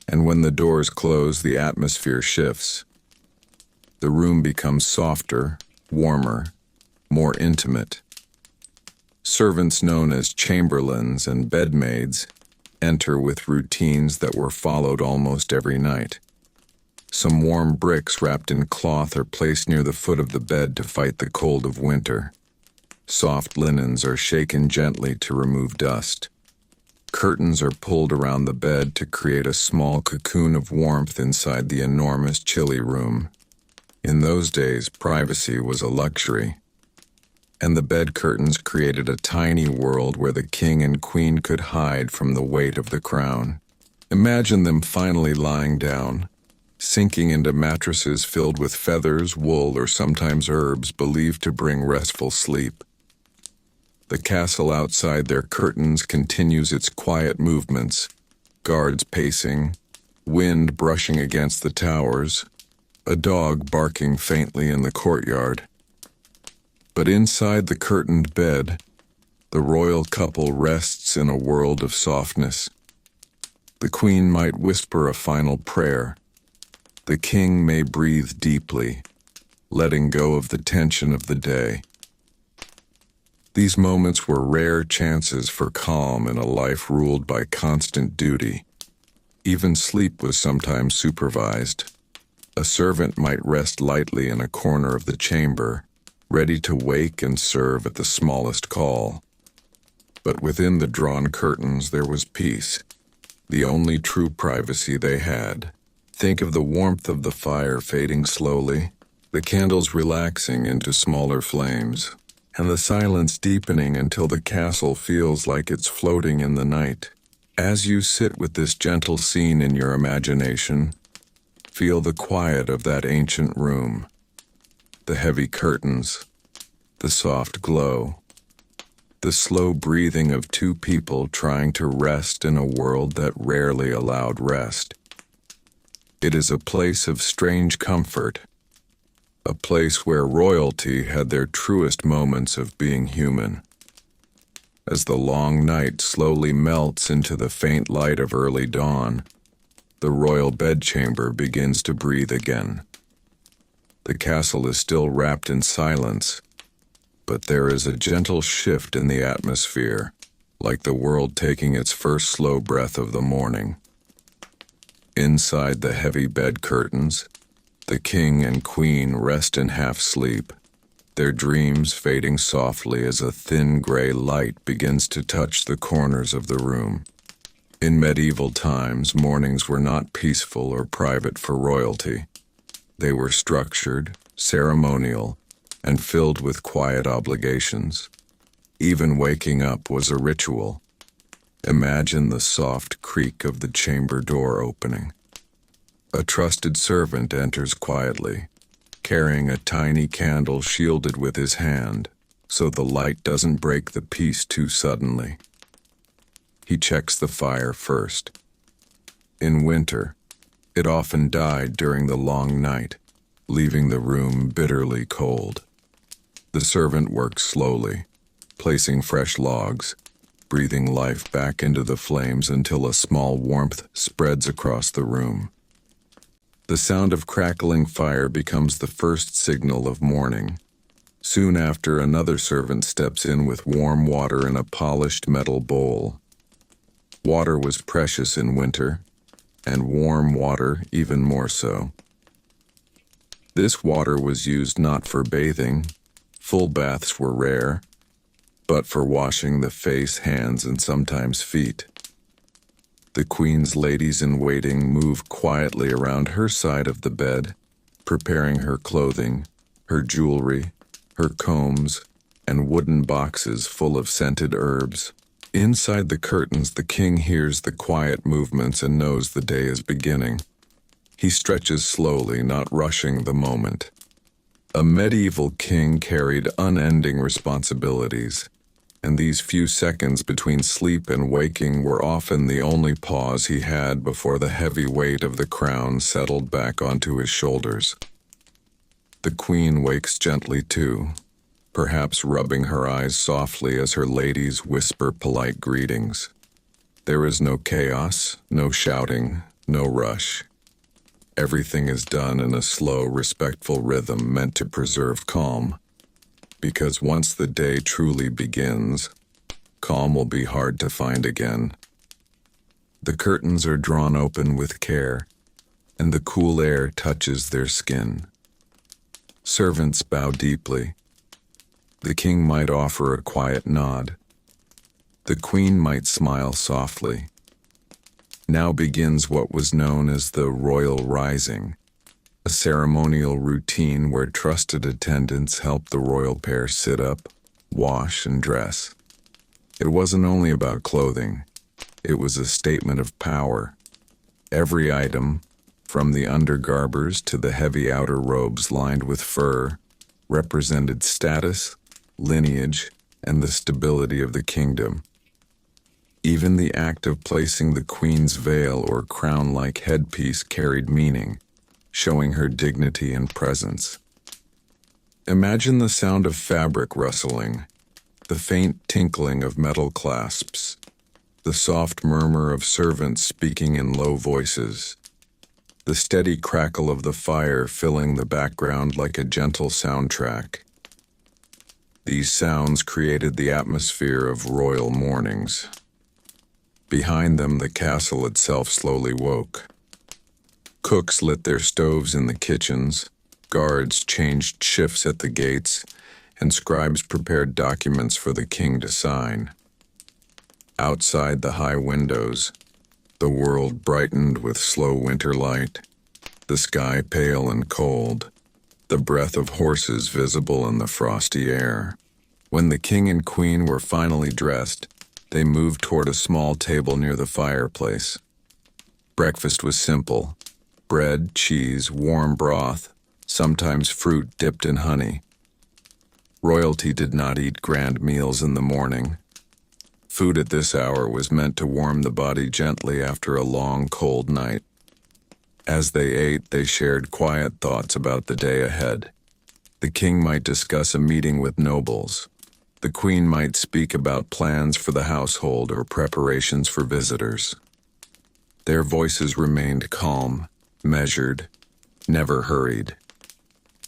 And when the doors close, the atmosphere shifts. The room becomes softer, warmer, more intimate. Servants known as chamberlains and bedmaids enter with routines that were followed almost every night. Some warm bricks wrapped in cloth are placed near the foot of the bed to fight the cold of winter. Soft linens are shaken gently to remove dust. Curtains are pulled around the bed to create a small cocoon of warmth inside the enormous chilly room. In those days, privacy was a luxury, and the bed curtains created a tiny world where the king and queen could hide from the weight of the crown. Imagine them finally lying down, sinking into mattresses filled with feathers, wool, or sometimes herbs believed to bring restful sleep. The castle outside their curtains continues its quiet movements, guards pacing, wind brushing against the towers, a dog barking faintly in the courtyard. But inside the curtained bed, the royal couple rests in a world of softness. The queen might whisper a final prayer. The king may breathe deeply, letting go of the tension of the day. These moments were rare chances for calm in a life ruled by constant duty. Even sleep was sometimes supervised. A servant might rest lightly in a corner of the chamber, ready to wake and serve at the smallest call. But within the drawn curtains there was peace, the only true privacy they had. Think of the warmth of the fire fading slowly, the candles relaxing into smaller flames, and the silence deepening until the castle feels like it's floating in the night. As you sit with this gentle scene in your imagination, feel the quiet of that ancient room, the heavy curtains, the soft glow, the slow breathing of two people trying to rest in a world that rarely allowed rest. It is a place of strange comfort, a place where royalty had their truest moments of being human. As the long night slowly melts into the faint light of early dawn, the royal bedchamber begins to breathe again. The castle is still wrapped in silence, but there is a gentle shift in the atmosphere, like the world taking its first slow breath of the morning. Inside the heavy bed curtains, the king and queen rest in half-sleep, their dreams fading softly as a thin gray light begins to touch the corners of the room. In medieval times, mornings were not peaceful or private for royalty. They were structured, ceremonial, and filled with quiet obligations. Even waking up was a ritual. Imagine the soft creak of the chamber door opening. A trusted servant enters quietly, carrying a tiny candle shielded with his hand, so the light doesn't break the peace too suddenly. He checks the fire first. In winter, it often died during the long night, leaving the room bitterly cold. The servant works slowly, placing fresh logs, breathing life back into the flames until a small warmth spreads across the room. The sound of crackling fire becomes the first signal of morning. Soon after, another servant steps in with warm water in a polished metal bowl. Water was precious in winter, and warm water even more so. This water was used not for bathing, full baths were rare, but for washing the face, hands, and sometimes feet. The queen's ladies-in-waiting move quietly around her side of the bed, preparing her clothing, her jewelry, her combs, and wooden boxes full of scented herbs. Inside the curtains, the king hears the quiet movements and knows the day is beginning. He stretches slowly, not rushing the moment. A medieval king carried unending responsibilities, and these few seconds between sleep and waking were often the only pause he had before the heavy weight of the crown settled back onto his shoulders. The queen wakes gently too, perhaps rubbing her eyes softly as her ladies whisper polite greetings. There is no chaos, no shouting, no rush. Everything is done in a slow, respectful rhythm meant to preserve calm. Because once the day truly begins, calm will be hard to find again. The curtains are drawn open with care, and the cool air touches their skin. Servants bow deeply. The king might offer a quiet nod. The queen might smile softly. Now begins what was known as the royal rising, a ceremonial routine where trusted attendants helped the royal pair sit up, wash, and dress. It wasn't only about clothing. It was a statement of power. Every item, from the undergarbers to the heavy outer robes lined with fur, represented status, lineage, and the stability of the kingdom. Even the act of placing the queen's veil or crown-like headpiece carried meaning, showing her dignity and presence. Imagine the sound of fabric rustling, the faint tinkling of metal clasps, the soft murmur of servants speaking in low voices, the steady crackle of the fire filling the background like a gentle soundtrack. These sounds created the atmosphere of royal mornings. Behind them, the castle itself slowly woke. Cooks lit their stoves in the kitchens, guards changed shifts at the gates, and scribes prepared documents for the king to sign. Outside the high windows, the world brightened with slow winter light, the sky pale and cold, the breath of horses visible in the frosty air. When the king and queen were finally dressed, they moved toward a small table near the fireplace. Breakfast was simple: bread, cheese, warm broth, sometimes fruit dipped in honey. Royalty did not eat grand meals in the morning. Food at this hour was meant to warm the body gently after a long, cold night. As they ate, they shared quiet thoughts about the day ahead. The king might discuss a meeting with nobles. The queen might speak about plans for the household or preparations for visitors. Their voices remained calm, measured, never hurried.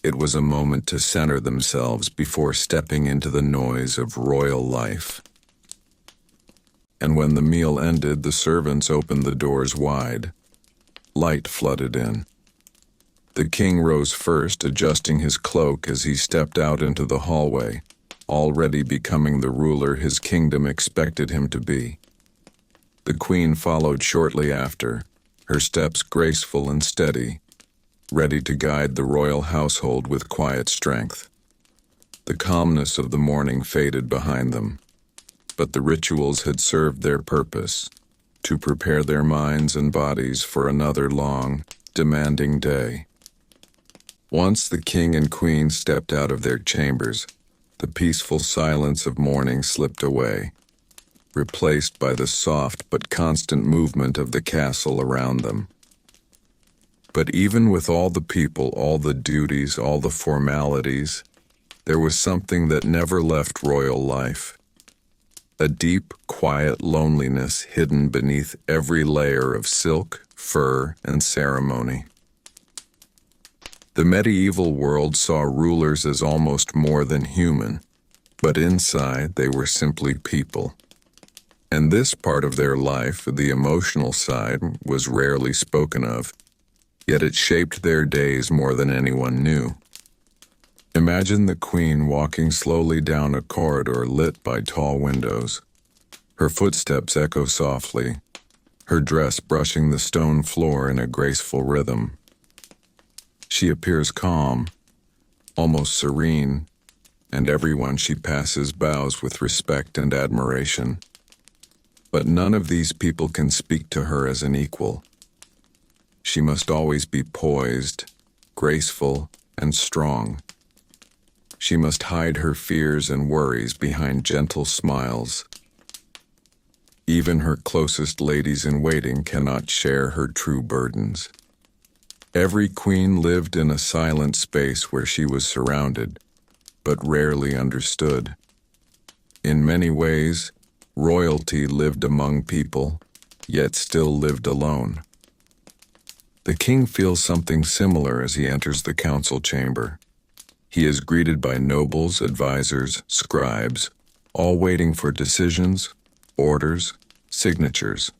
It was a moment to center themselves before stepping into the noise of royal life. And when the meal ended, the servants opened the doors wide. Light flooded in. The king rose first, adjusting his cloak as he stepped out into the hallway, already becoming the ruler his kingdom expected him to be. The queen followed shortly after, her steps graceful and steady. ready to guide the royal household with quiet strength. The calmness of the morning faded behind them, but the rituals had served their purpose, to prepare their minds and bodies for another long, demanding day. Once the king and queen stepped out of their chambers, the peaceful silence of morning slipped away, replaced by the soft but constant movement of the castle around them. But even with all the people, all the duties, all the formalities, there was something that never left royal life. A deep, quiet loneliness hidden beneath every layer of silk, fur, and ceremony. The medieval world saw rulers as almost more than human, but inside they were simply people. And this part of their life, the emotional side, was rarely spoken of, yet it shaped their days more than anyone knew. Imagine the queen walking slowly down a corridor lit by tall windows. Her footsteps echo softly, her dress brushing the stone floor in a graceful rhythm. She appears calm, almost serene, and everyone she passes bows with respect and admiration. But none of these people can speak to her as an equal. She must always be poised, graceful, and strong. She must hide her fears and worries behind gentle smiles. Even her closest ladies-in-waiting cannot share her true burdens. Every queen lived in a silent space where she was surrounded, but rarely understood. In many ways, royalty lived among people, yet still lived alone. The king feels something similar as he enters the council chamber. He is greeted by nobles, advisors, scribes, all waiting for decisions, orders, signatures.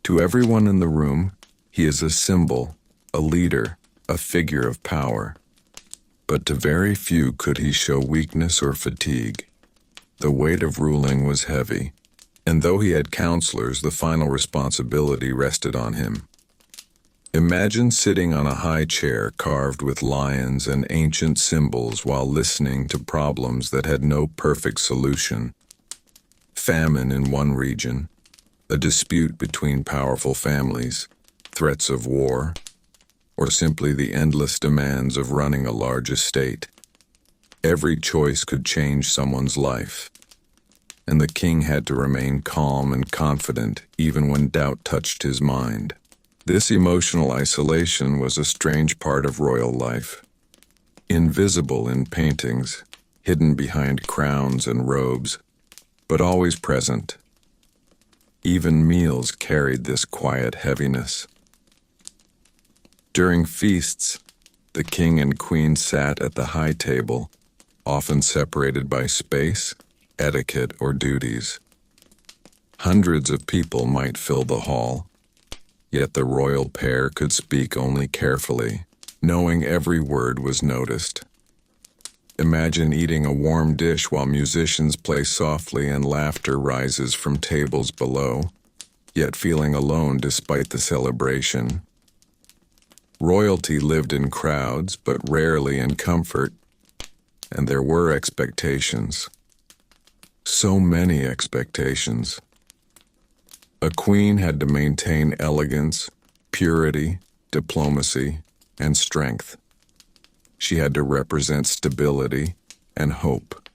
To everyone in the room, he is a symbol, a leader, a figure of power. But to very few could he show weakness or fatigue. The weight of ruling was heavy, and though he had counselors, the final responsibility rested on him. Imagine sitting on a high chair carved with lions and ancient symbols while listening to problems that had no perfect solution. Famine in one region, a dispute between powerful families, threats of war, or simply the endless demands of running a large estate. Every choice could change someone's life, and the king had to remain calm and confident even when doubt touched his mind. This emotional isolation was a strange part of royal life. Invisible in paintings, hidden behind crowns and robes, but always present. Even meals carried this quiet heaviness. During feasts, the king and queen sat at the high table, often separated by space, etiquette, or duties. Hundreds of people might fill the hall, yet the royal pair could speak only carefully, knowing every word was noticed. Imagine eating a warm dish while musicians play softly and laughter rises from tables below, yet feeling alone despite the celebration. Royalty lived in crowds, but rarely in comfort, and there were expectations. So many expectations. A queen had to maintain elegance, purity, diplomacy, and strength. She had to represent stability and hope.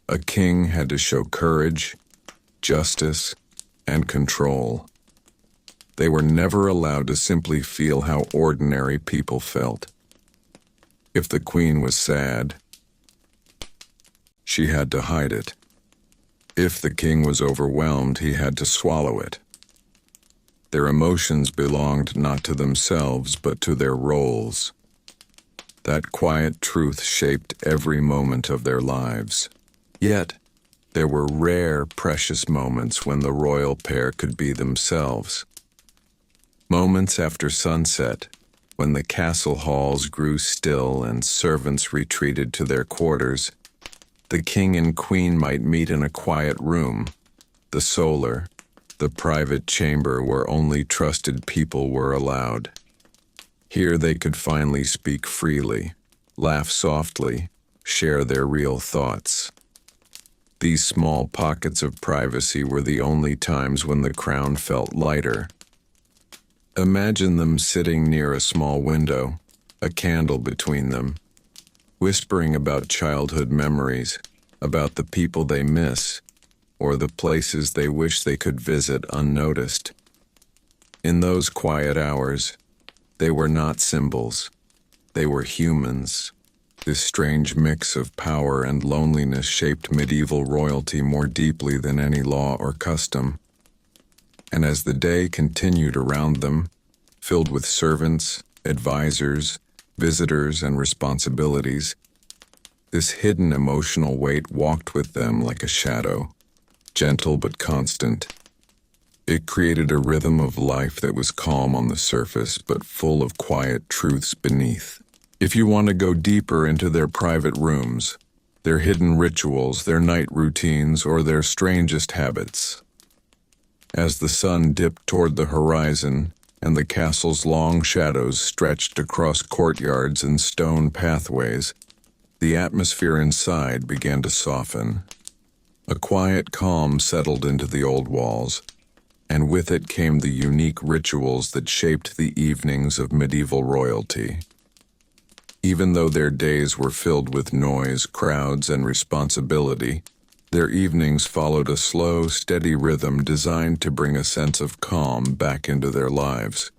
A king had to show courage, justice, and control. They were never allowed to simply feel how ordinary people felt. If the queen was sad, she had to hide it. If the king was overwhelmed, he had to swallow it. Their emotions belonged not to themselves, but to their roles. That quiet truth shaped every moment of their lives. Yet, there were rare, precious moments when the royal pair could be themselves. Moments after sunset, when the castle halls grew still and servants retreated to their quarters, the king and queen might meet in a quiet room, the solar, the private chamber where only trusted people were allowed. Here they could finally speak freely, laugh softly, share their real thoughts. These small pockets of privacy were the only times when the crown felt lighter. Imagine them sitting near a small window, a candle between them, whispering about childhood memories, about the people they miss, or the places they wish they could visit unnoticed. In those quiet hours, they were not symbols. They were humans. This strange mix of power and loneliness shaped medieval royalty more deeply than any law or custom. And as the day continued around them, filled with servants, advisors, visitors, and responsibilities, this hidden emotional weight walked with them like a shadow, gentle but constant. It created a rhythm of life that was calm on the surface but full of quiet truths beneath. If you want to go deeper into their private rooms, their hidden rituals, their night routines, or their strangest habits. As the sun dipped toward the horizon and the castle's long shadows stretched across courtyards and stone pathways, the atmosphere inside began to soften. A quiet calm settled into the old walls, and with it came the unique rituals that shaped the evenings of medieval royalty. Even though their days were filled with noise, crowds, and responsibility, their evenings followed a slow, steady rhythm designed to bring a sense of calm back into their lives.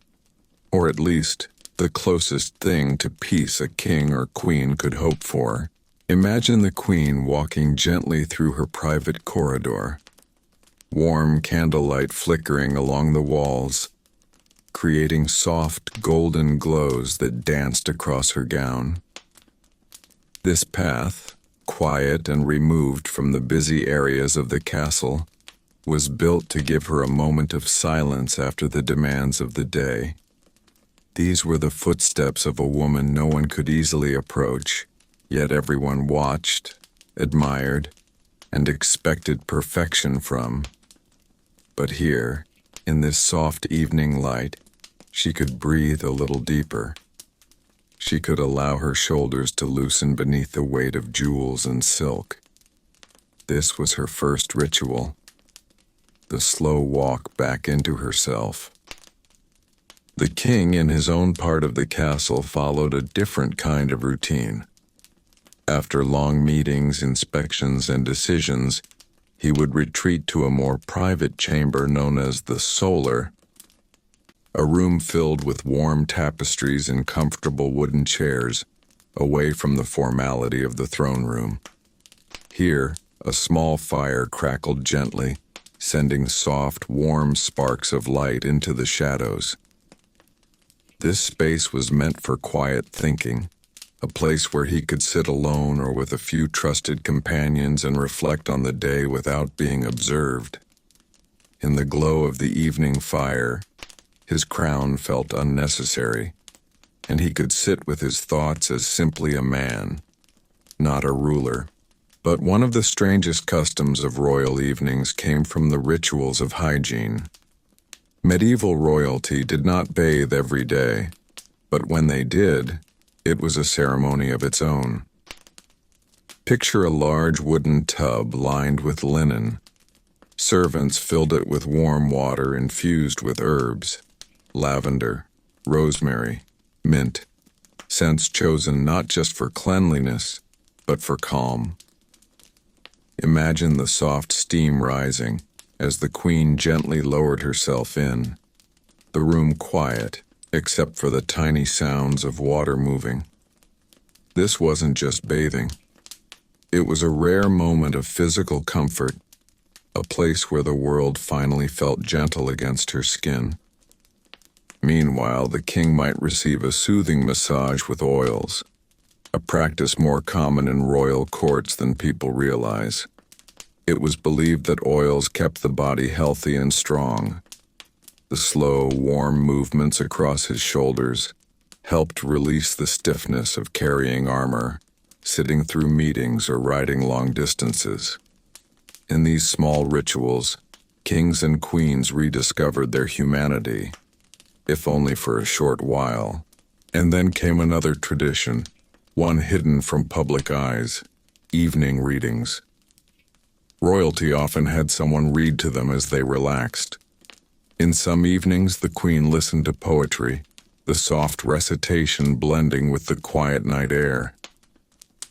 Or at least, the closest thing to peace a king or queen could hope for. Imagine the queen walking gently through her private corridor, warm candlelight flickering along the walls, creating soft golden glows that danced across her gown. This path, quiet and removed from the busy areas of the castle, was built to give her a moment of silence after the demands of the day. These were the footsteps of a woman no one could easily approach, yet everyone watched, admired, and expected perfection from. But here, in this soft evening light, she could breathe a little deeper. She could allow her shoulders to loosen beneath the weight of jewels and silk. This was her first ritual, the slow walk back into herself. The king, in his own part of the castle, followed a different kind of routine. After long meetings, inspections, and decisions, he would retreat to a more private chamber known as the solar, a room filled with warm tapestries and comfortable wooden chairs, away from the formality of the throne room. Here, a small fire crackled gently, sending soft, warm sparks of light into the shadows. This space was meant for quiet thinking, a place where he could sit alone or with a few trusted companions and reflect on the day without being observed. In the glow of the evening fire, his crown felt unnecessary, and he could sit with his thoughts as simply a man, not a ruler. But one of the strangest customs of royal evenings came from the rituals of hygiene. Medieval royalty did not bathe every day, but when they did, it was a ceremony of its own. Picture a large wooden tub lined with linen. Servants filled it with warm water infused with herbs, lavender, rosemary, mint, scents chosen not just for cleanliness, but for calm. Imagine the soft steam rising as the queen gently lowered herself in, the room quiet except for the tiny sounds of water moving. This wasn't just bathing. It was a rare moment of physical comfort, a place where the world finally felt gentle against her skin. Meanwhile, the king might receive a soothing massage with oils, a practice more common in royal courts than people realize. It was believed that oils kept the body healthy and strong. The slow, warm movements across his shoulders helped release the stiffness of carrying armor, sitting through meetings or riding long distances. In these small rituals, kings and queens rediscovered their humanity, if only for a short while. And then came another tradition, one hidden from public eyes: evening readings. Royalty often had someone read to them as they relaxed. In some evenings, the Queen listened to poetry, the soft recitation blending with the quiet night air.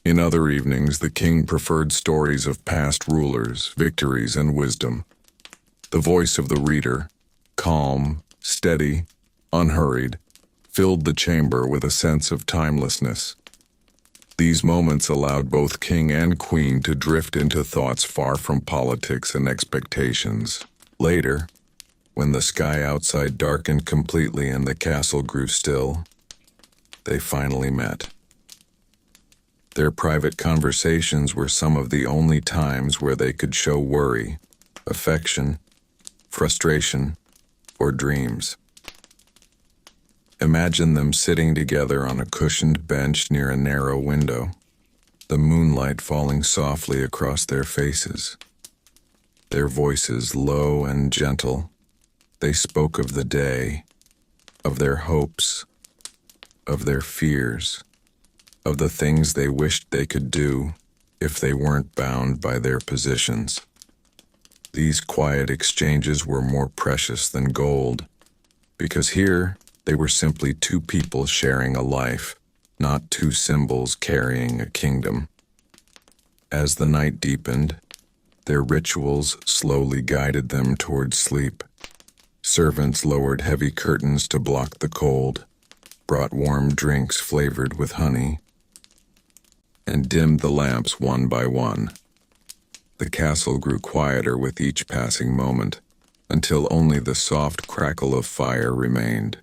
In other evenings, the King preferred stories of past rulers, victories, and wisdom. The voice of the reader, calm, steady, unhurried, filled the chamber with a sense of timelessness. These moments allowed both King and Queen to drift into thoughts far from politics and expectations. Later, when the sky outside darkened completely and the castle grew still, they finally met. Their private conversations were some of the only times where they could show worry, affection, frustration, or dreams. Imagine them sitting together on a cushioned bench near a narrow window, the moonlight falling softly across their faces. Their voices low and gentle, they spoke of the day, of their hopes, of their fears, of the things they wished they could do if they weren't bound by their positions. These quiet exchanges were more precious than gold, because here they were simply two people sharing a life, not two symbols carrying a kingdom. As the night deepened, their rituals slowly guided them towards sleep. Servants lowered heavy curtains to block the cold, brought warm drinks flavored with honey, and dimmed the lamps one by one. The castle grew quieter with each passing moment, until only the soft crackle of fire remained.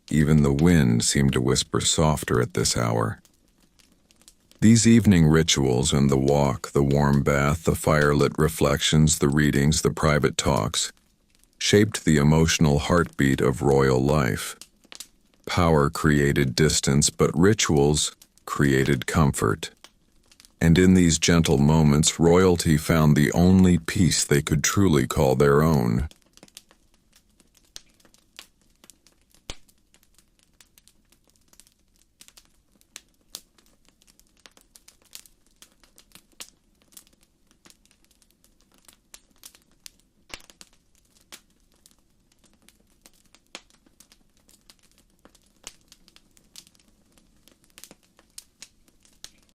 Even the wind seemed to whisper softer at this hour. These evening rituals and the walk, the warm bath, the firelit reflections, the readings, the private talks, shaped the emotional heartbeat of royal life. Power created distance, but rituals created comfort. And in these gentle moments, royalty found the only peace they could truly call their own.